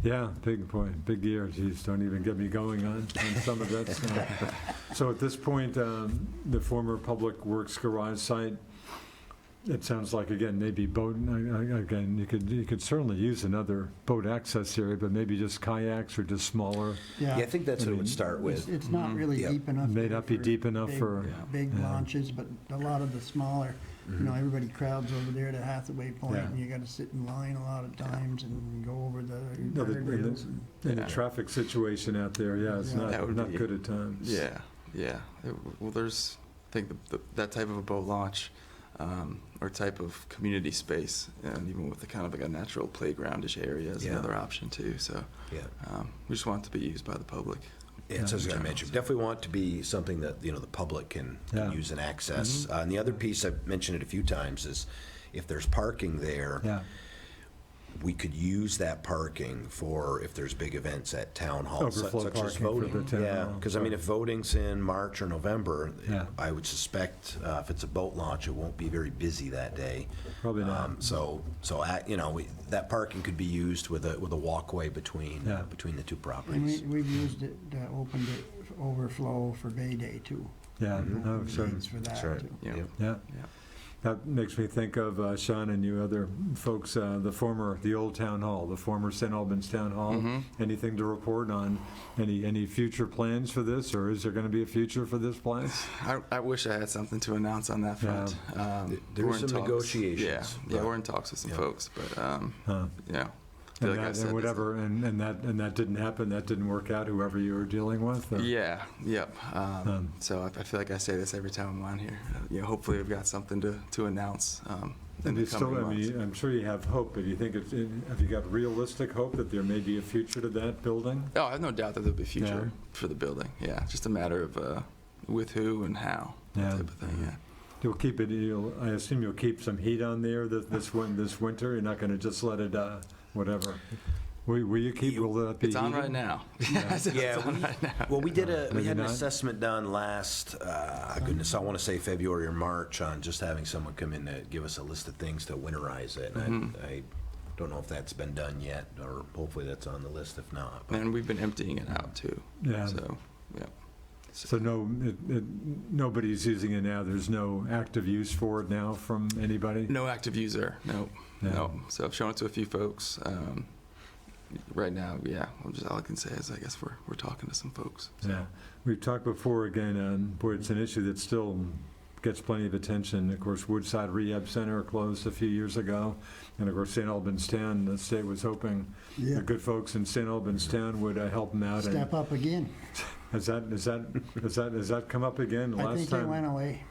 Yeah, big point, big year. Geez, don't even get me going on some of that stuff. So at this point, the former Public Works garage site, it sounds like, again, maybe boat, again, you could certainly use another boat access area, but maybe just kayaks or just smaller. Yeah, I think that's what it would start It's, with. it's not really Yeah. deep enough. May there not be for deep enough big- for- Big yeah. launches, but a lot of the smaller, you know, everybody crowds over there to Hathaway Point, Yeah. and you gotta sit in line a lot of times and go over the No, the- guardrails. and- And the Yeah. traffic situation out there, yeah, it's Yeah. That would not be- good at times. Yeah, yeah. Well, there's, I think that type of a boat launch, or type of community space, and even with the kind of like a natural playgroundish area is Yeah. another option too. So Yeah. we just want it to be used by the public. Yeah, it's as I mentioned, definitely want to be something that, you know, the public can Yeah. use and access. And the other piece, I've mentioned it a few times, is if there's parking there, Yeah, we could use that parking for if there's big events at town hall, Overflow such as parking for voting. the town Yeah, hall. because I mean, if voting's in March or November, Yeah. I would suspect if it's a boat launch, it won't be very busy that day. probably not. You know, that parking could be used with a walkway between Yeah. between the two And properties. we've used it, opened it for overflow for Bay Day too. Yeah, Mhm. no, Opened sure. gates for that That's right. too. Yeah. Yep. Yeah. Yeah. That makes me think of Sean and you other folks, the old town hall, the former St. Albans Town Hall. Mhm. Anything to report on any future plans for this, or is there going to be a future for this place? I wish I had something to announce on that front. There We're are in some talks. negotiations, Yeah, but- we're in talks with some Yeah. folks, but Huh. yeah. I feel And like I that, said and this- whatever, and that didn't happen. That didn't work out. Whoever you were dealing with. Or? Yeah, yep. So I feel like I say this every time I'm on here. Hopefully we've got something to announce in And the you still, coming months. I'm sure you have hope, but you think have you got realistic hope that there may be a future to that building? Oh, I have no doubt that there'll be a future Yeah. for the building. Yeah, it's just a matter of with who and how, Yeah. that type of thing. Yeah. You'll keep it. I assume you'll keep some heat on there this winter. You're not going to just let it whatever. Will you keep? Will that be? It's on heated? right now. Yeah, It's on right now. Well, we had Maybe an not? assessment done last, goodness, I want to say February or March on just having someone come in to give us a list of things to winterize it. And I don't know if that's been done yet, or hopefully that's on the list if not. But And we've been emptying it out too. Yeah. So, yeah. So nobody's using it now. There's no active use for it now from anybody. No active user. No. Yeah. No. So I've shown it to a few folks. Right now, yeah. All I can say is I guess we're talking to some folks. So. Yeah, we've talked before. Again, boy, it's an issue that still gets plenty of attention. Of course, Woodside Rehab Center closed a few years ago, and of course, St. Albans Town. The state was hoping Yeah. the good folks in St. Albans Town would help them out. Step up again. Has that come up again? I think they went away.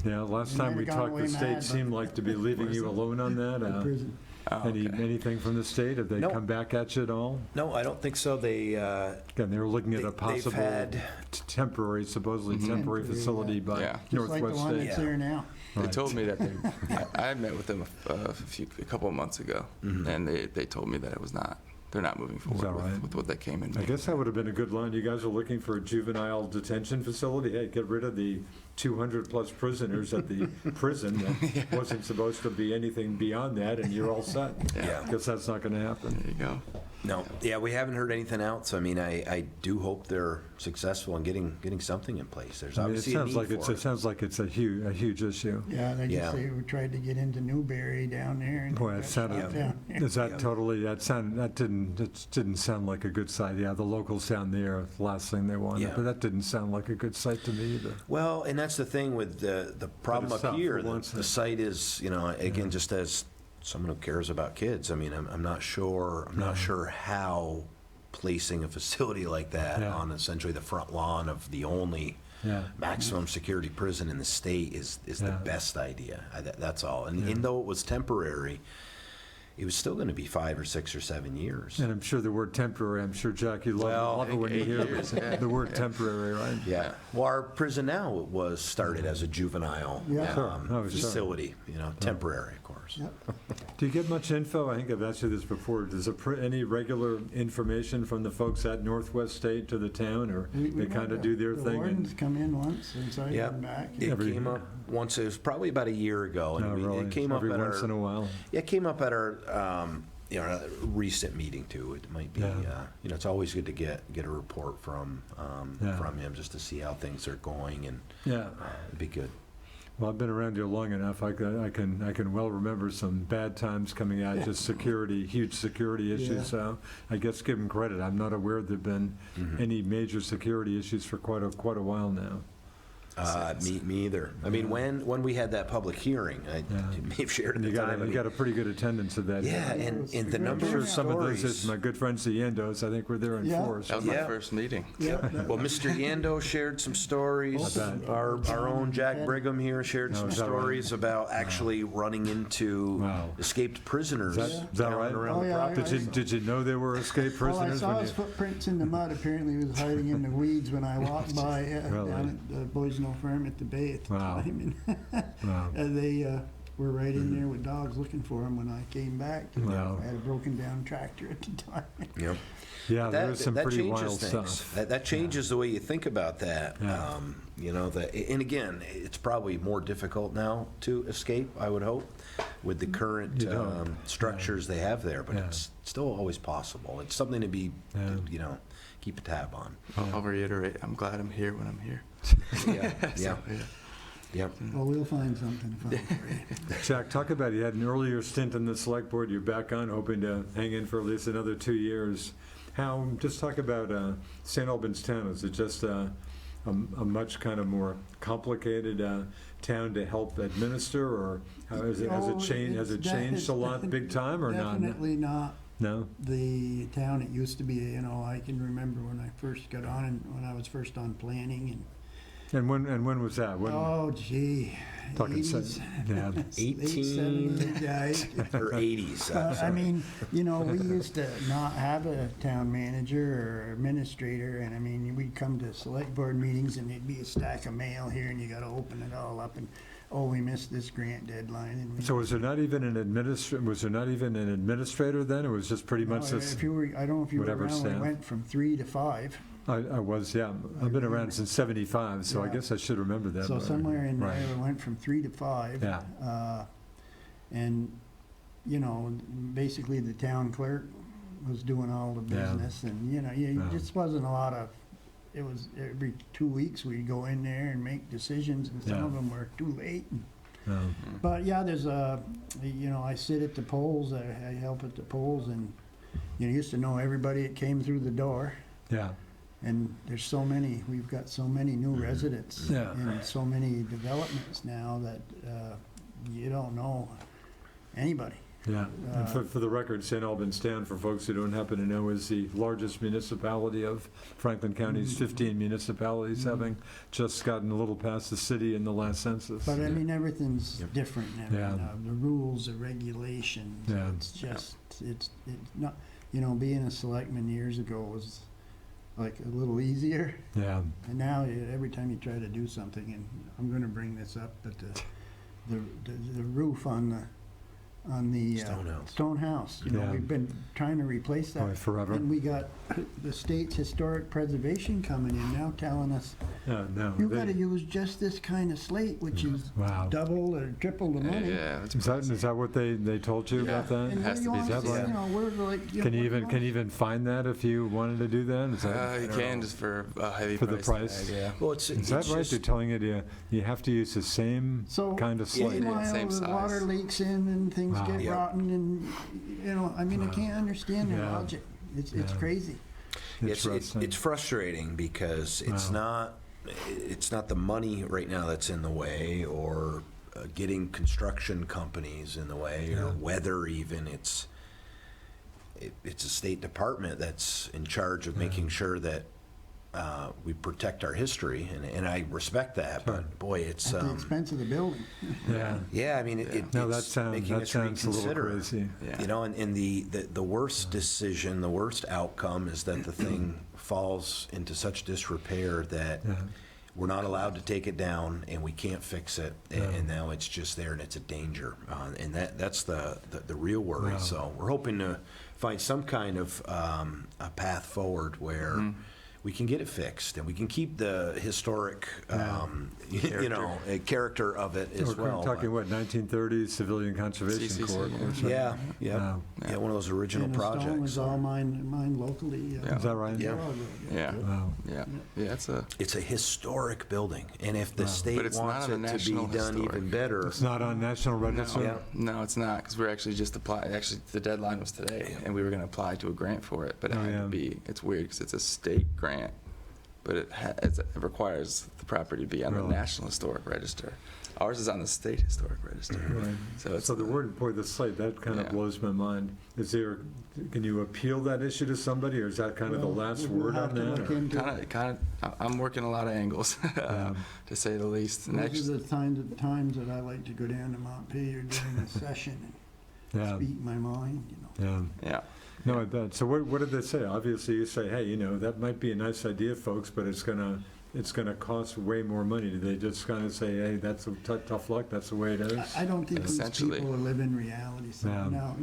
Yeah, last They time might we have gone talked, away the state mad, seemed but- like to be leaving you alone on that. The prison. Oh, okay. Anything from the state? Have they No. come back at you at all? no, I don't think so. Again, they were looking at a They've possible had- temporary, supposedly temporary Temporary, facility by Yeah. Just like the Northwest one State. that's there now. They Right. told me that I had met with them a couple of months ago, and they told me that they're not moving forward that right? with what they came in. I with. guess that would have been a good line. You guys are looking for a juvenile detention facility. Hey, get rid of the 200-plus prisoners at the prison. That wasn't supposed to be anything beyond that, and you're all set. Yeah. Guess that's not going to happen. There you go. No, yeah, we haven't heard anything else. I mean, I do hope they're successful in getting something in place. There's I mean, it obviously a sounds need like for it sounds like it's a huge issue. Yeah, they Yeah. just say we tried to get into Newberry down there. and Boy, it got sounded. shut down. Is that totally? That didn't sound like a good site. Yeah, the locals down there, the last thing they wanted, Yeah. but that didn't sound like a good site to me either. Well, and that's the thing with the problem it's up tough here. for once The then. site is, again, just as someone who cares about kids. I mean, I'm not sure. I'm not sure how placing a facility like that Yeah. on essentially the front lawn of the only Yeah. maximum security prison in the state is Yeah. the best idea. That's all. And Yeah. even though it was temporary, it was still going to be 5 or 6 or 7 years. And I'm sure the word temporary, I'm sure, Jack, you Well, love it when you 8 hear years, yeah. the word temporary, right? Yeah. Well, our prison now was started as a juvenile Yeah. Sure. Oh, sure. facility, temporary, of course. Yep. Do you get much info? I think I've asked you this before. Does any regular information from the folks at Northwest State to the town, or they kind of do their The thing? wardens come in once since I've Yeah. been back. It Every- came up once, it was probably about a year ago. No, really? It came up Every at once in a our, while? yeah, it came up at our, recent meeting too. It might be, Yeah. it's always good to get a report from Yeah. him just to see how things are going, and Yeah. it'd be good. Well, I've been around here long enough. I can well remember some bad times coming out, just huge security issues. Yeah. So I guess give them credit. I'm not aware there've been any major security issues for quite a while now. Me either. I mean, when we had that public hearing, I may have shared at And the you time. I mean, got a pretty good attendance of that. yeah, Yeah, and it was the good. number I'm sure of some of those, stories. my good friends, the Yandos, I think were there in Yeah. force. That was my Yeah. first meeting. Yep. Well, Mr. Yando shared some stories. I bet. Our own Jack Brigham here shared Oh, some is that right? stories about actually running into Wow. escaped prisoners Is that down right? and around Oh, the yeah, property. Did you know there were escaped Well, I prisoners? saw when his you- footprints in the mud. Apparently, he was hiding in the weeds when I walked by Really? down at the Boys No Farm at the bay at the Wow. time. Wow. And they were right in there with dogs looking for him when I came back. Wow. I had a broken down tractor at the time. Yep. Yeah, there was some that pretty changes wild things. stuff. That changes the way you think about that. Yeah. And again, it's probably more difficult now to escape, I would hope, with the current You don't. structures they have there, but Yeah. it's still always possible. It's something to be, Yeah. keep a tab on. I'll reiterate, I'm glad I'm here when I'm here. Yeah, yeah, So, yeah. yep. Well, we'll find something fun for you. Jack, talk about it. You had an earlier stint in the select board. You're back on, hoping to hang in for at least another 2 years. Just talk about St. Albans Town. Is it just a much kind of more complicated town to help administer, or has it Oh, changed a lot, big time, or not? Definitely not No. the town it used to be. I can remember when I first got on and when I was first on planning And when was that? When, oh gee, talking 80s. yeah. 70s, yeah. Or 80s. I mean, we used to not have a town manager or administrator, and I mean, we'd come to select board meetings and there'd be a stack of mail here, and you got to open it all up, and we missed this grant deadline, and So was there not even an administrator then? It was just pretty much this. if you were, I don't know if you were whatever around, we staff. went from 3 to 5. I was, yeah. I've been around since '75, so I Yeah. guess I should remember that. So but- somewhere in right. there, we went from 3 to 5. Yeah. And, basically the town clerk was doing all the Yeah. business, and, Yeah. just wasn't a lot of, it was every 2 weeks we'd go in there and make decisions, and some Yeah. of them were too late. No. But yeah, there's I sit at the polls, I help at the polls, and, used to know everybody that came through the door. Yeah. And we've got so many new residents Yeah. and so many developments now that you don't know anybody. Yeah, and for the record, St. Albans Town, for folks who don't happen to know, is the largest municipality of Franklin County's 15 municipalities, having just gotten a little past the city in the last census. But I mean, everything's different now. Yeah. The rules, the regulations, Yeah. it's just, it's not, being a selectman years ago was like a little easier. Yeah, And now, every time you try to do something, and I'm gonna bring this up, but the roof on the Stone house. stone house, Yeah. we've been trying to replace that. probably forever. And we got the state's historic preservation coming in now telling us, No. you they- gotta use just this kind of slate, which is Wow. double or triple the money. Yeah, that's Is that what they told you about that? And has what do to you be want us that to, way. we're like, Can you even find that if you wanted to do that? Is that, You can just for a heavy For the price. price? tag, yeah. Well, it's is that right? just- They're telling you you have to use the same So, kind of slate? meanwhile, same the size. water leaks in and things Wow. get Yeah. rotten, and, I mean, I can't understand their Yeah. logic. It's Yeah. crazy. It's frustrating because Wow. it's not the money right now that's in the way, or getting construction companies in the way, Yeah. or weather even. It's a state department that's in charge of making sure that we protect our history, and I respect that, Sure. but boy, it's, At the expense of the building. Yeah. yeah, I mean, No, that it's making us sounds a little reconsider. crazy. Yeah. You know, and the worst decision, the worst outcome is that the thing falls into such disrepair that Yeah. we're not allowed to take it down, and we can't fix it, and now it's just there, and it's a danger. And that's the real worry. Wow. So we're hoping to find some kind of a path forward where we can get it fixed, and we can keep the historic, character of it as We're well. talking, what, 1930s Civilian Conservation CCC, Corps? yeah. or something? Yeah, yeah, Wow. yeah, one of those original And the stone projects. was all mined locally. Yeah. Is that right? Yeah. Yeah. Wow. Yeah, it's a. It's a historic building, and if the Wow. state But it's not wants on it the to national be done even historic. better, It's not on National Register? Yeah. No, it's not, because we're actually just applying, actually, the deadline was today, and we were going to apply to a grant for it, but it Oh, had yeah. to be, it's weird, because it's a state grant, but it requires the property to be on the Really? National Historic Register. Ours is on the State Historic Register. Right. So it's So the word, boy, the slate, that kind of Yeah. blows my mind. Can you appeal that issue to somebody, or is that kind of the last word on that? or- kind of, I'm working a lot of angles, to say the least. Those are the times that I like to go down to Montpelier during the session and Yeah, speak my mind, yeah. Yeah. No, I bet. So what did they say? Obviously, you say, hey, that might be a nice idea, folks, but it's gonna cost way more money. Do they just kind of say, hey, that's tough luck, that's the way it is? I don't think these Essentially. people live in reality. So Yeah. now,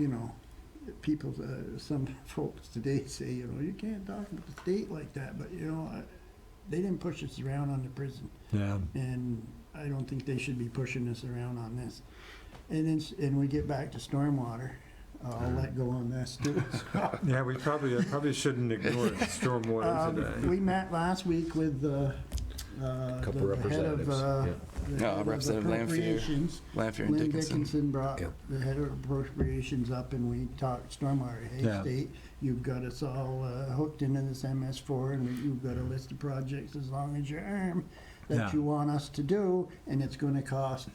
people, some folks today say, you can't talk about the state like that, but, they didn't push us around on the prison. Yeah, And I don't think they should be pushing us around on this. And we get back to stormwater. I'll let go on this too. yeah, we probably shouldn't ignore stormwater today. We met last week with the Couple the head of representatives, the head of Representative Lanphier. appropriations. Lanphier and Lynn Dickinson. Dickinson brought Yeah. the head of appropriations up, and we talked stormwater. Hey, Yeah. state, you've got us all hooked into this MS4, and you've got a list of projects as long as your arm that Yeah. you want us to do, and it's going to cost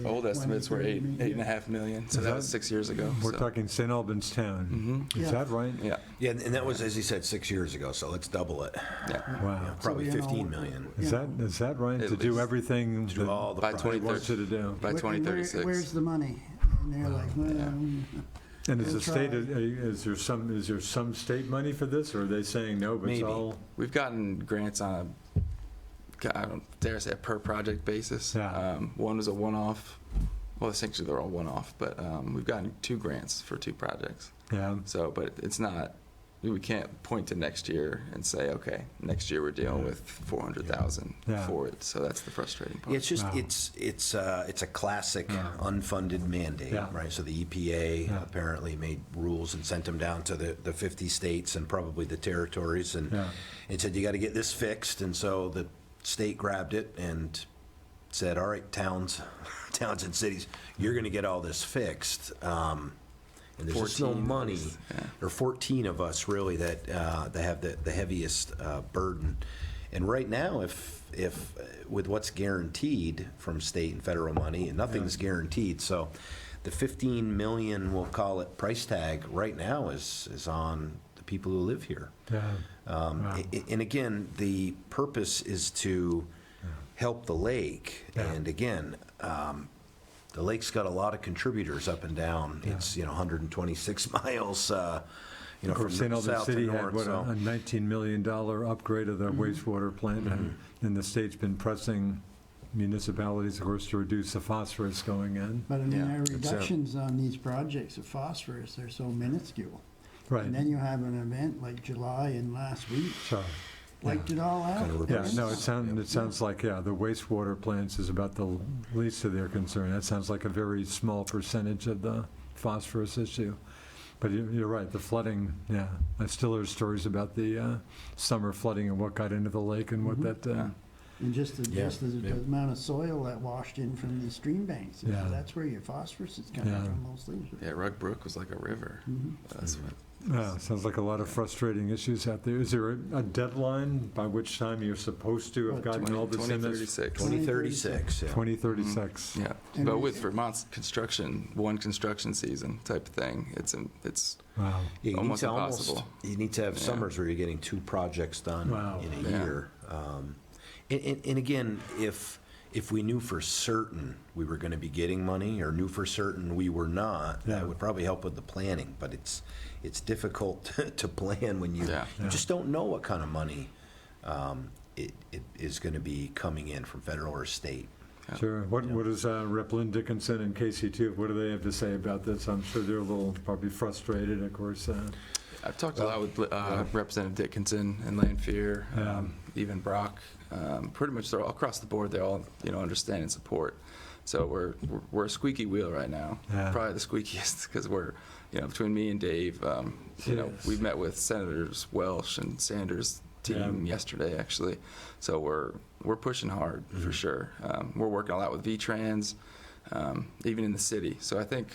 Old estimates were 8.5 million, so Is that that- was 6 years ago. We're so. talking St. Albans Town. Mhm. Is Yeah. that right? Yeah, yeah, and that was, as he said, 6 years ago, so let's double it. yeah. Wow. Probably So, 15 million. Is that right? At To do least. everything To do all that the By they projects. want you to do? By 2036. Where's the money? And they're like, well, Yeah. And is We'll the state, try. is there some state money for this, or are they saying no, but it's Maybe. all? We've gotten grants on I don't dare say a per project basis. Yeah. One was a one-off. Well, essentially they're all one-off, but we've gotten 2 grants for 2 projects. Yeah, So, but it's not. We can't point to next year and say, okay, next year we're dealing with 400,000 Yeah. for it. So that's the frustrating part. Yeah, it's just, Wow. it's a classic Yeah. unfunded mandate, Yeah. right? So the EPA Yeah. apparently made rules and sent them down to the 50 states and probably the territories, and yeah, it said, you got to get this fixed, and so the state grabbed it and said, all right, towns and cities, you're going to get all this fixed. And there's just no 14 of money. us, yeah. There are 14 of us really that have the heaviest burden. And right now, if with what's guaranteed from state and federal money, and nothing's guaranteed, so the 15 million, we'll call it, price tag right now is on the people who live here. yeah. Wow. And again, the purpose is to help the lake. Yeah. And again, the lake's got a lot of contributors up and down. Yeah. It's 126 miles. Of From course, St. Albans south to City had, north. what, So a $19 million upgrade of the wastewater plant, and the state's been pressing municipalities, of course, to reduce the phosphorus going in. but I mean, Yeah. our It's, reductions on these projects of phosphorus are so minuscule. Right, And then you have an event like July and last week, so, wiped it all out. Kind of yeah, reverse. no, it sounds like, the wastewater plants is about the least of their concern. That sounds like a very small percentage of the phosphorus issue. But you're right, the flooding, yeah. I still hear stories about the summer flooding and what got into the lake and what that, Yeah. And just the Yeah. amount of soil that washed in from the stream banks. Yeah. That's where your phosphorus is coming Yeah. from mostly. Yeah, Rug Brook was like a river. Mhm. That's what Yeah, sounds like a lot of frustrating issues out there. Is there a deadline by which time you're supposed to have gotten all this in this? 2036. 2036, yeah. 2036. Yeah, And but we- with Vermont's construction, one construction season type of thing, it's Wow. Yeah, you Almost need to impossible. You need to have Yeah. summers where you're getting 2 projects done Wow. in a Yeah. year. And again, if we knew for certain we were going to be getting money, or knew for certain we were not, Yeah. that would probably help with the planning. But it's difficult to plan when you Yeah. you just don't know what kind of money it is going to be coming in from federal or state. Yeah. Sure. What does Rep. Lynn Dickinson and KC2, what do they have to say about this? I'm sure they're a little probably frustrated, of course. I've talked a lot with Representative Dickinson and Lanphier, Yeah. even Brock. Pretty much they're all across the board. They all understand and support. So we're a squeaky wheel right now. Yeah. Probably the squeakiest because we're between me and Dave. Yes. We met with Senators Welsh and Sanders' team yesterday actually. So we're pushing hard for sure. We're working a lot with V-Trans, even in the city. So I think,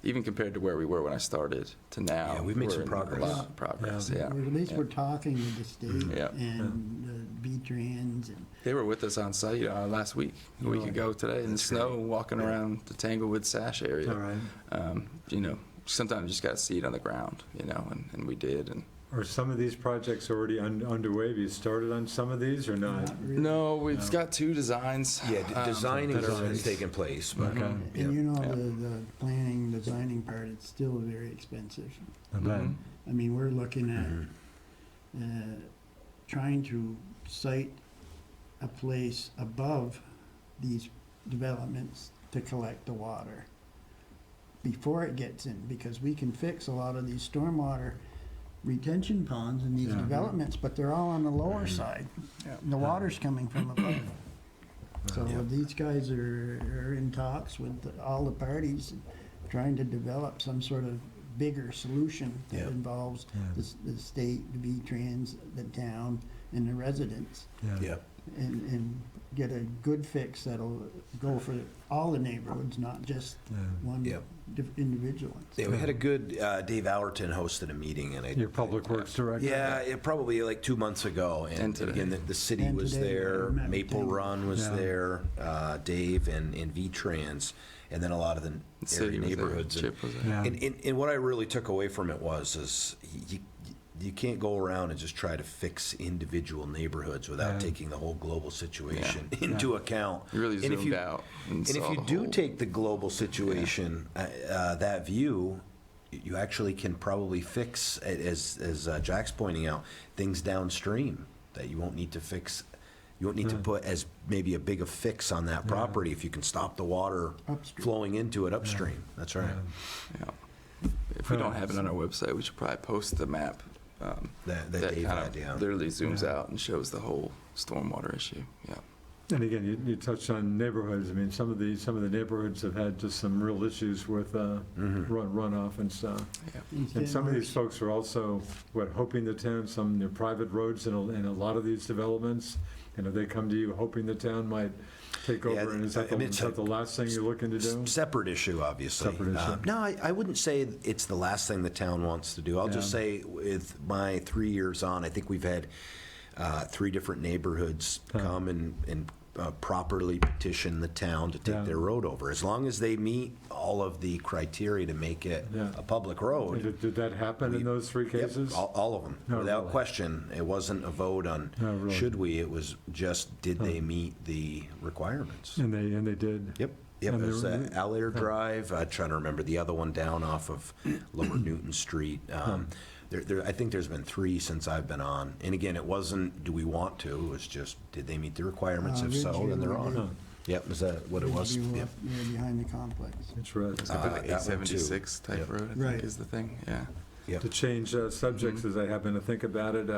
even compared to where we were when I started to now, Yeah, we've made we're some in progress. A lot of progress, yeah. Or at least we're talking with the state Yeah. and V-Trans and They were with us on site last week, a week ago today, in the snow, walking around the Tanglewood Sash area. All right. Sometimes you just got to see it on the ground, and we did. And Are some of these projects already underway? Have you started on some of these or not? not really. no, we've got 2 designs. Yeah, designing designs. has taken place. But, Okay. And yeah. the planning, designing part, it's still very expensive. I bet. Mhm. I mean, we're looking at trying to site a place above these developments to collect the water before it gets in, because we can fix a lot of these stormwater retention ponds in these Yeah. developments, but they're all on the lower side. Yeah. The water's coming from above. So Yeah. these guys are in talks with all the parties, trying to develop some sort of bigger solution that Yeah. involves Yeah. the state, the V-Trans, the town, and the residents, Yeah. and get a good fix that'll go for all the neighborhoods, not just Yeah. one Yeah. individual. Yeah, we had a good, Dave Allerton hosted a meeting, and Your Public Works Director? yeah, probably like 2 months ago. And today. Again, the city And was today, there, we met with Maple Dave. Run was Yeah. there, Dave and V-Trans, and then a lot of the The city area was there, neighborhoods. And- Chip was there. Yeah. And what I really took away from it is you can't go around and just try to fix individual neighborhoods without Yeah. taking the whole global situation into account. You really And if zoomed out. And saw if you the do whole- take the global situation, that view, you actually can probably fix, as Jack's pointing out, things downstream that you won't need to fix. You won't need to put as maybe a big a fix on that property if you can stop the water Upstream. flowing into it upstream. That's right. Yeah. If we don't have it on our website, we should probably post the map. That that Dave kind had, of yeah. literally zooms Yeah. out and shows the whole stormwater issue. Yeah. And again, you touched on neighborhoods. I mean, some of the neighborhoods have had just some real issues with runoff and stuff. And some of these folks are also, hoping the town, some their private roads in a lot of these developments, they come to you hoping the town might take Yeah, over, and is that I mean, it's the last thing you're looking to do? Separate issue, obviously. Separate issue. No, I wouldn't say it's the last thing the town wants to do. I'll just Yeah. say with my 3 years on, I think we've had 3 different neighborhoods come and properly petition the town to take Yeah. their road over. As long as they meet all of the criteria to make it Yeah. a public road. Did that happen in those 3 Yep, cases? all of them, No, without really. question. It wasn't a vote on No, really. should we, it was just did they meet the requirements. And they did. Yep, it And was they were- Allaire Drive, I'm trying to remember the other one down off of Lower Newton Street. I think there's been 3 since I've been on. And again, it wasn't, do we want to, it was just, did they meet the requirements? If so, Ridgeview then they're we on. did. Yep, is that what it was? Ridgeview Yep. up there behind the complex. That's right. It's like the that one too. 876 type Yep. road, I think Right. is the thing. Yeah. Yep. To change subjects, as I happen to think about it,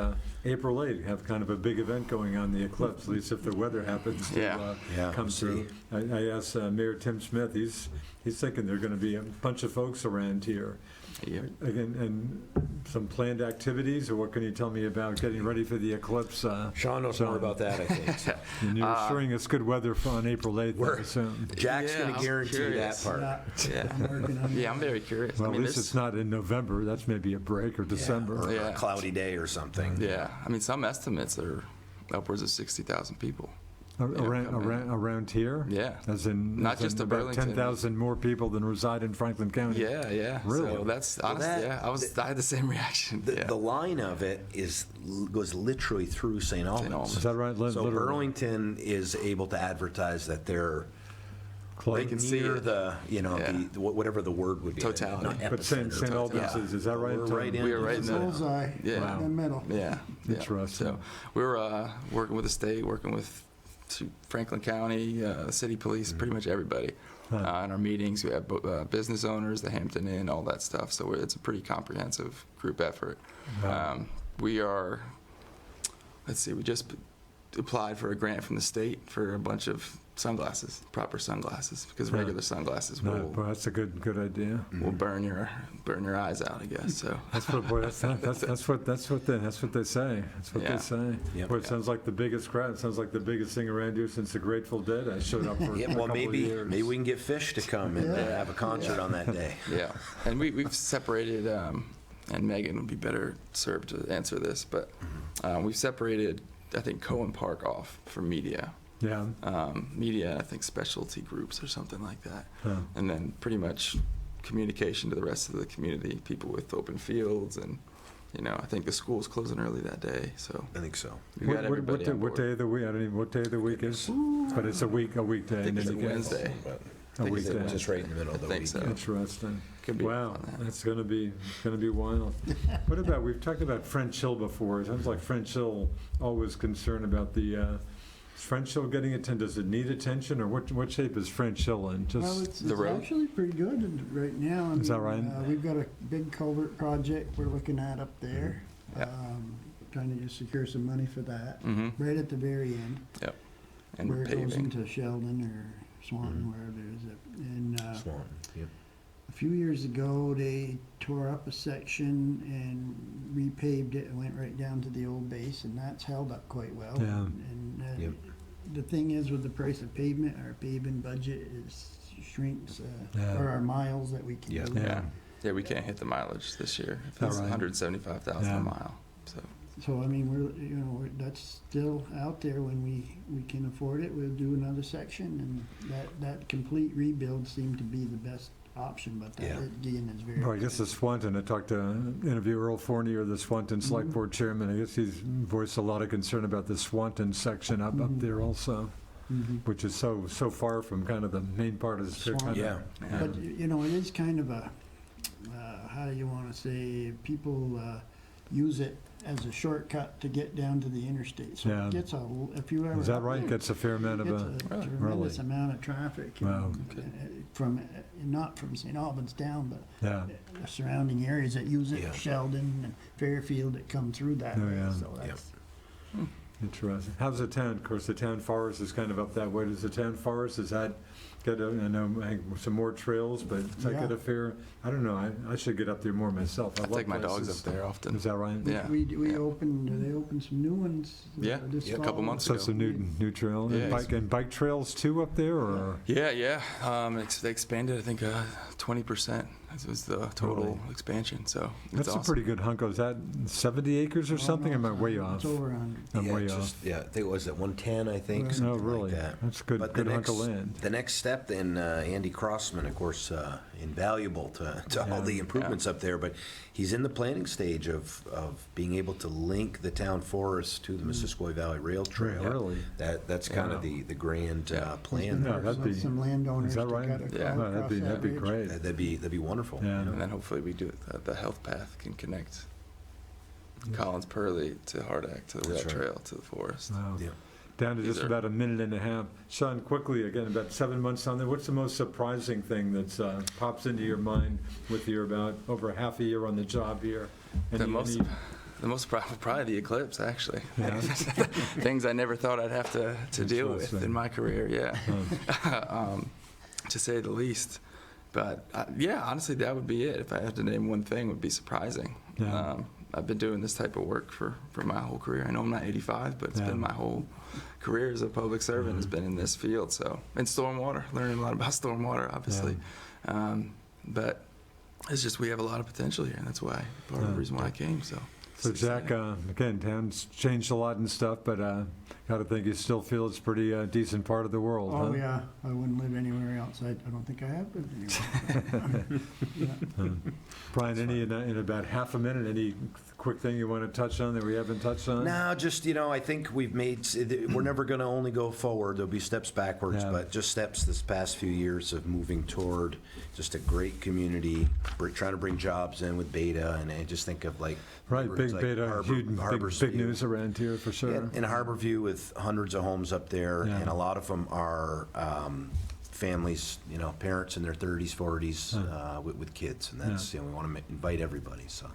April 8th, have kind of a big event going on, the eclipse, at least if the weather happens to Yeah. Yeah, come we'll through. see. I asked Mayor Tim Smith, he's thinking there are going to be a bunch of folks around here. Yep. Again, and some planned activities, or what can you tell me about getting ready for the eclipse? Sean knows more about that, I think. So. And you're assuring us good weather on April 8th, I assume. Jack's Yeah, going to I'm guarantee curious. that part. Yeah, I'm working on Yeah, that. I'm very curious. Well, I at mean, least there's- it's not in November. That's maybe a break, or December. Or Yeah. a cloudy day or something. Yeah, I mean, some estimates are upwards of 60,000 people. Around here? Yeah. As in, Not as just in to about Burlington. 10,000 more people than reside in Franklin County? Yeah. Really? So that's Well, honestly, that- I had the same reaction. The, yeah. the line of it goes literally through St. Albans. Albans. Is that right? So Literally. Burlington is able to advertise that they're Close. They can see near it. the, Yeah. whatever the word would be. Totality. Not But St. epicenter. Albans is that right? We're Tom? right in. We were right in the Bullseye, Yeah. right in the middle. Yeah. Interesting. So we were working with the state, working with Franklin County, city police, pretty much everybody. In our meetings, we have business owners, the Hampton Inn, all that stuff. So it's a pretty comprehensive group effort. Wow. We are, let's see, we just applied for a grant from the state for a bunch of sunglasses, proper sunglasses, because regular sunglasses No, will boy, that's a good idea. burn your eyes out, I guess. So That's what, boy, that's what they say. That's what they Yeah. say. Yep. Boy, it sounds like the biggest crowd. It sounds like the biggest thing around here since the Grateful Dead. I showed up for Yeah, a well, couple of maybe years. we can get Fish to come and have a concert on that day. yeah, and we've separated, and Megan would be better served to answer this, but we've separated, I think, Cohen Park off from media. Yeah. Media, I think, specialty groups or something like that. Huh. And then pretty much communication to the rest of the community, people with open fields, and, I think the school's closing early that day, so I think so. we got everybody on what board. day of the week? I don't even what day of the week is. But it's a weekday. I think in it's any a case. Wednesday. But A think it's weekday. Wednesday. just right in the middle of the I think week. so. Interesting. Could be Wow, on that. that's going to be wild. What about, we've talked about French Hill before. It sounds like French Hill always concerned about the, is French Hill getting attention? Does it need attention, or what shape is French Hill in? Well, Just, it's the road? actually pretty good right now. Is that right? We've got a big culvert project we're looking at up there. Yeah. Trying to just secure some money for that, Mm-hmm. right at the very end, Yep. And where it goes paving. into Sheldon or Swanton, wherever it is. And Swan. Yep. a few years ago, they tore up a section and repaved it and went right down to the old base, and that's held up quite well. Yeah. And Yep. the thing is, with the price of pavement, our paving budget shrinks, Yeah. or our miles that we can Yeah. do. Yeah. Yeah, we can't hit the mileage this year. It's All right. 175,000 Yeah. a mile. So So, I mean, that's still out there. When we can afford it, we'll do another section, and that complete rebuild seemed to be the best option, but that Yeah. again is very. well, I guess the Swanton, I talked to, interview Earl Fournier, the Swanton Select Board Chairman. I guess he's voiced a lot of concern about the Swanton section up there also, Mhm. which is so far from kind of the main part of the Swanton. Yeah. yeah. But, it is kind of a, how do you want to say, people use it as a shortcut to get down to the interstate. So Yeah. it gets if you ever. Is that right? Gets a fair amount of Gets a, a Really? tremendous amount of traffic. Wow. Not from St. Albans Town, but yeah. the surrounding areas that use it, Yeah. Sheldon and Fairfield that come through that Oh, way. yeah. So that's, Interesting. How's the town? Of course, the town forest is kind of up that way. Does the town forest, has that got, I know, some more trails, but does that get Yeah. a fair, I don't know, I should get up there more myself. I love take my dogs places. up there often. Is that right? Yeah. we yeah. they opened some new ones. Yeah, this yeah, a couple fall. months So ago. some new trail, Yeah. and bike trails too up there, or? Yeah. They expanded, I think, 20%. This was the total Really? expansion. So it's That's awesome. a pretty good hunk. Is that 70 acres or something? Am I way off? It's over 100. I'm Yeah, way it's off. just, I think it was at 110, I think, Right. something Oh, really? like that. That's good, But good hunk of land. The next step, then, Andy Crossman, of course, invaluable to Yeah. all the improvements up there, but he's in the planning stage of being able to link the town forest to the Missisquoi Valley Rail Trail. Really? That's kind of the grand plan No, there. that'd be- Some landowners is that to right? cut Yeah. No, that'd be across that ridge. great. That'd be wonderful. Yeah. And then hopefully we do the health path can connect Collins Purley to Hardack to the rail That's right. trail to the forest. Wow. Yeah. Down to These just are- about a minute and a half. Sean, quickly, again, about 7 months on there, what's the most surprising thing that pops into your mind with your about over half a year on the job here? The most- The most probably the eclipse, actually. Yeah. Things I never thought I'd have to deal with Interesting. in my career, yeah. To say the least. But yeah, honestly, that would be it. If I had to name one thing, it would be surprising. Yeah. I've been doing this type of work for my whole career. I know I'm not 85, but it's Yeah. been my whole career as a public servant has been in this field. So, and stormwater, learning a lot about stormwater, obviously. But it's just we have a lot of potential here, and that's why part of the reason why I came. So Jack, again, town's changed a lot and stuff, but got to think you still feel it's a pretty decent part of the world, Oh, huh? yeah, I wouldn't live anywhere else. I don't think I have lived anywhere. Yeah. Brian, any in about half a minute, any quick thing you want to touch on that we haven't touched on? No, just, I think we're never going to only go forward. There'll be steps backwards, Yeah. but just steps this past few years of moving toward just a great community, trying to bring jobs in with Beta, and I just think of like. Right, neighborhoods big like Beta, huge, Harbor's big View. news around here for sure. In Harborview with hundreds of homes up there, Yeah. and a lot of them are families, parents in their 30s, 40s with kids, and that's, we want to invite everybody, so.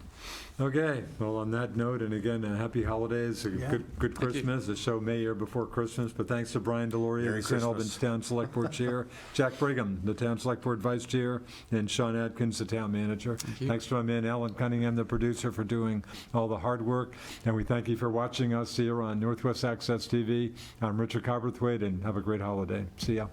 Okay, well, on that note, and again, happy holidays, a Yeah. good Christmas. The show may air before Christmas, but thanks to Bryan DesLauriers, Merry the St. Albans Christmas. Town Select Board Chair, Jack Brigham, the Town Select Board Vice Chair, and Sean Adkins, the Town Manager. you. Thanks to my man Alan Cunningham, the producer, for doing all the hard work, and we thank you for watching us here on Northwest Access TV. I'm Richard Cowperthwait, and have a great holiday. See ya.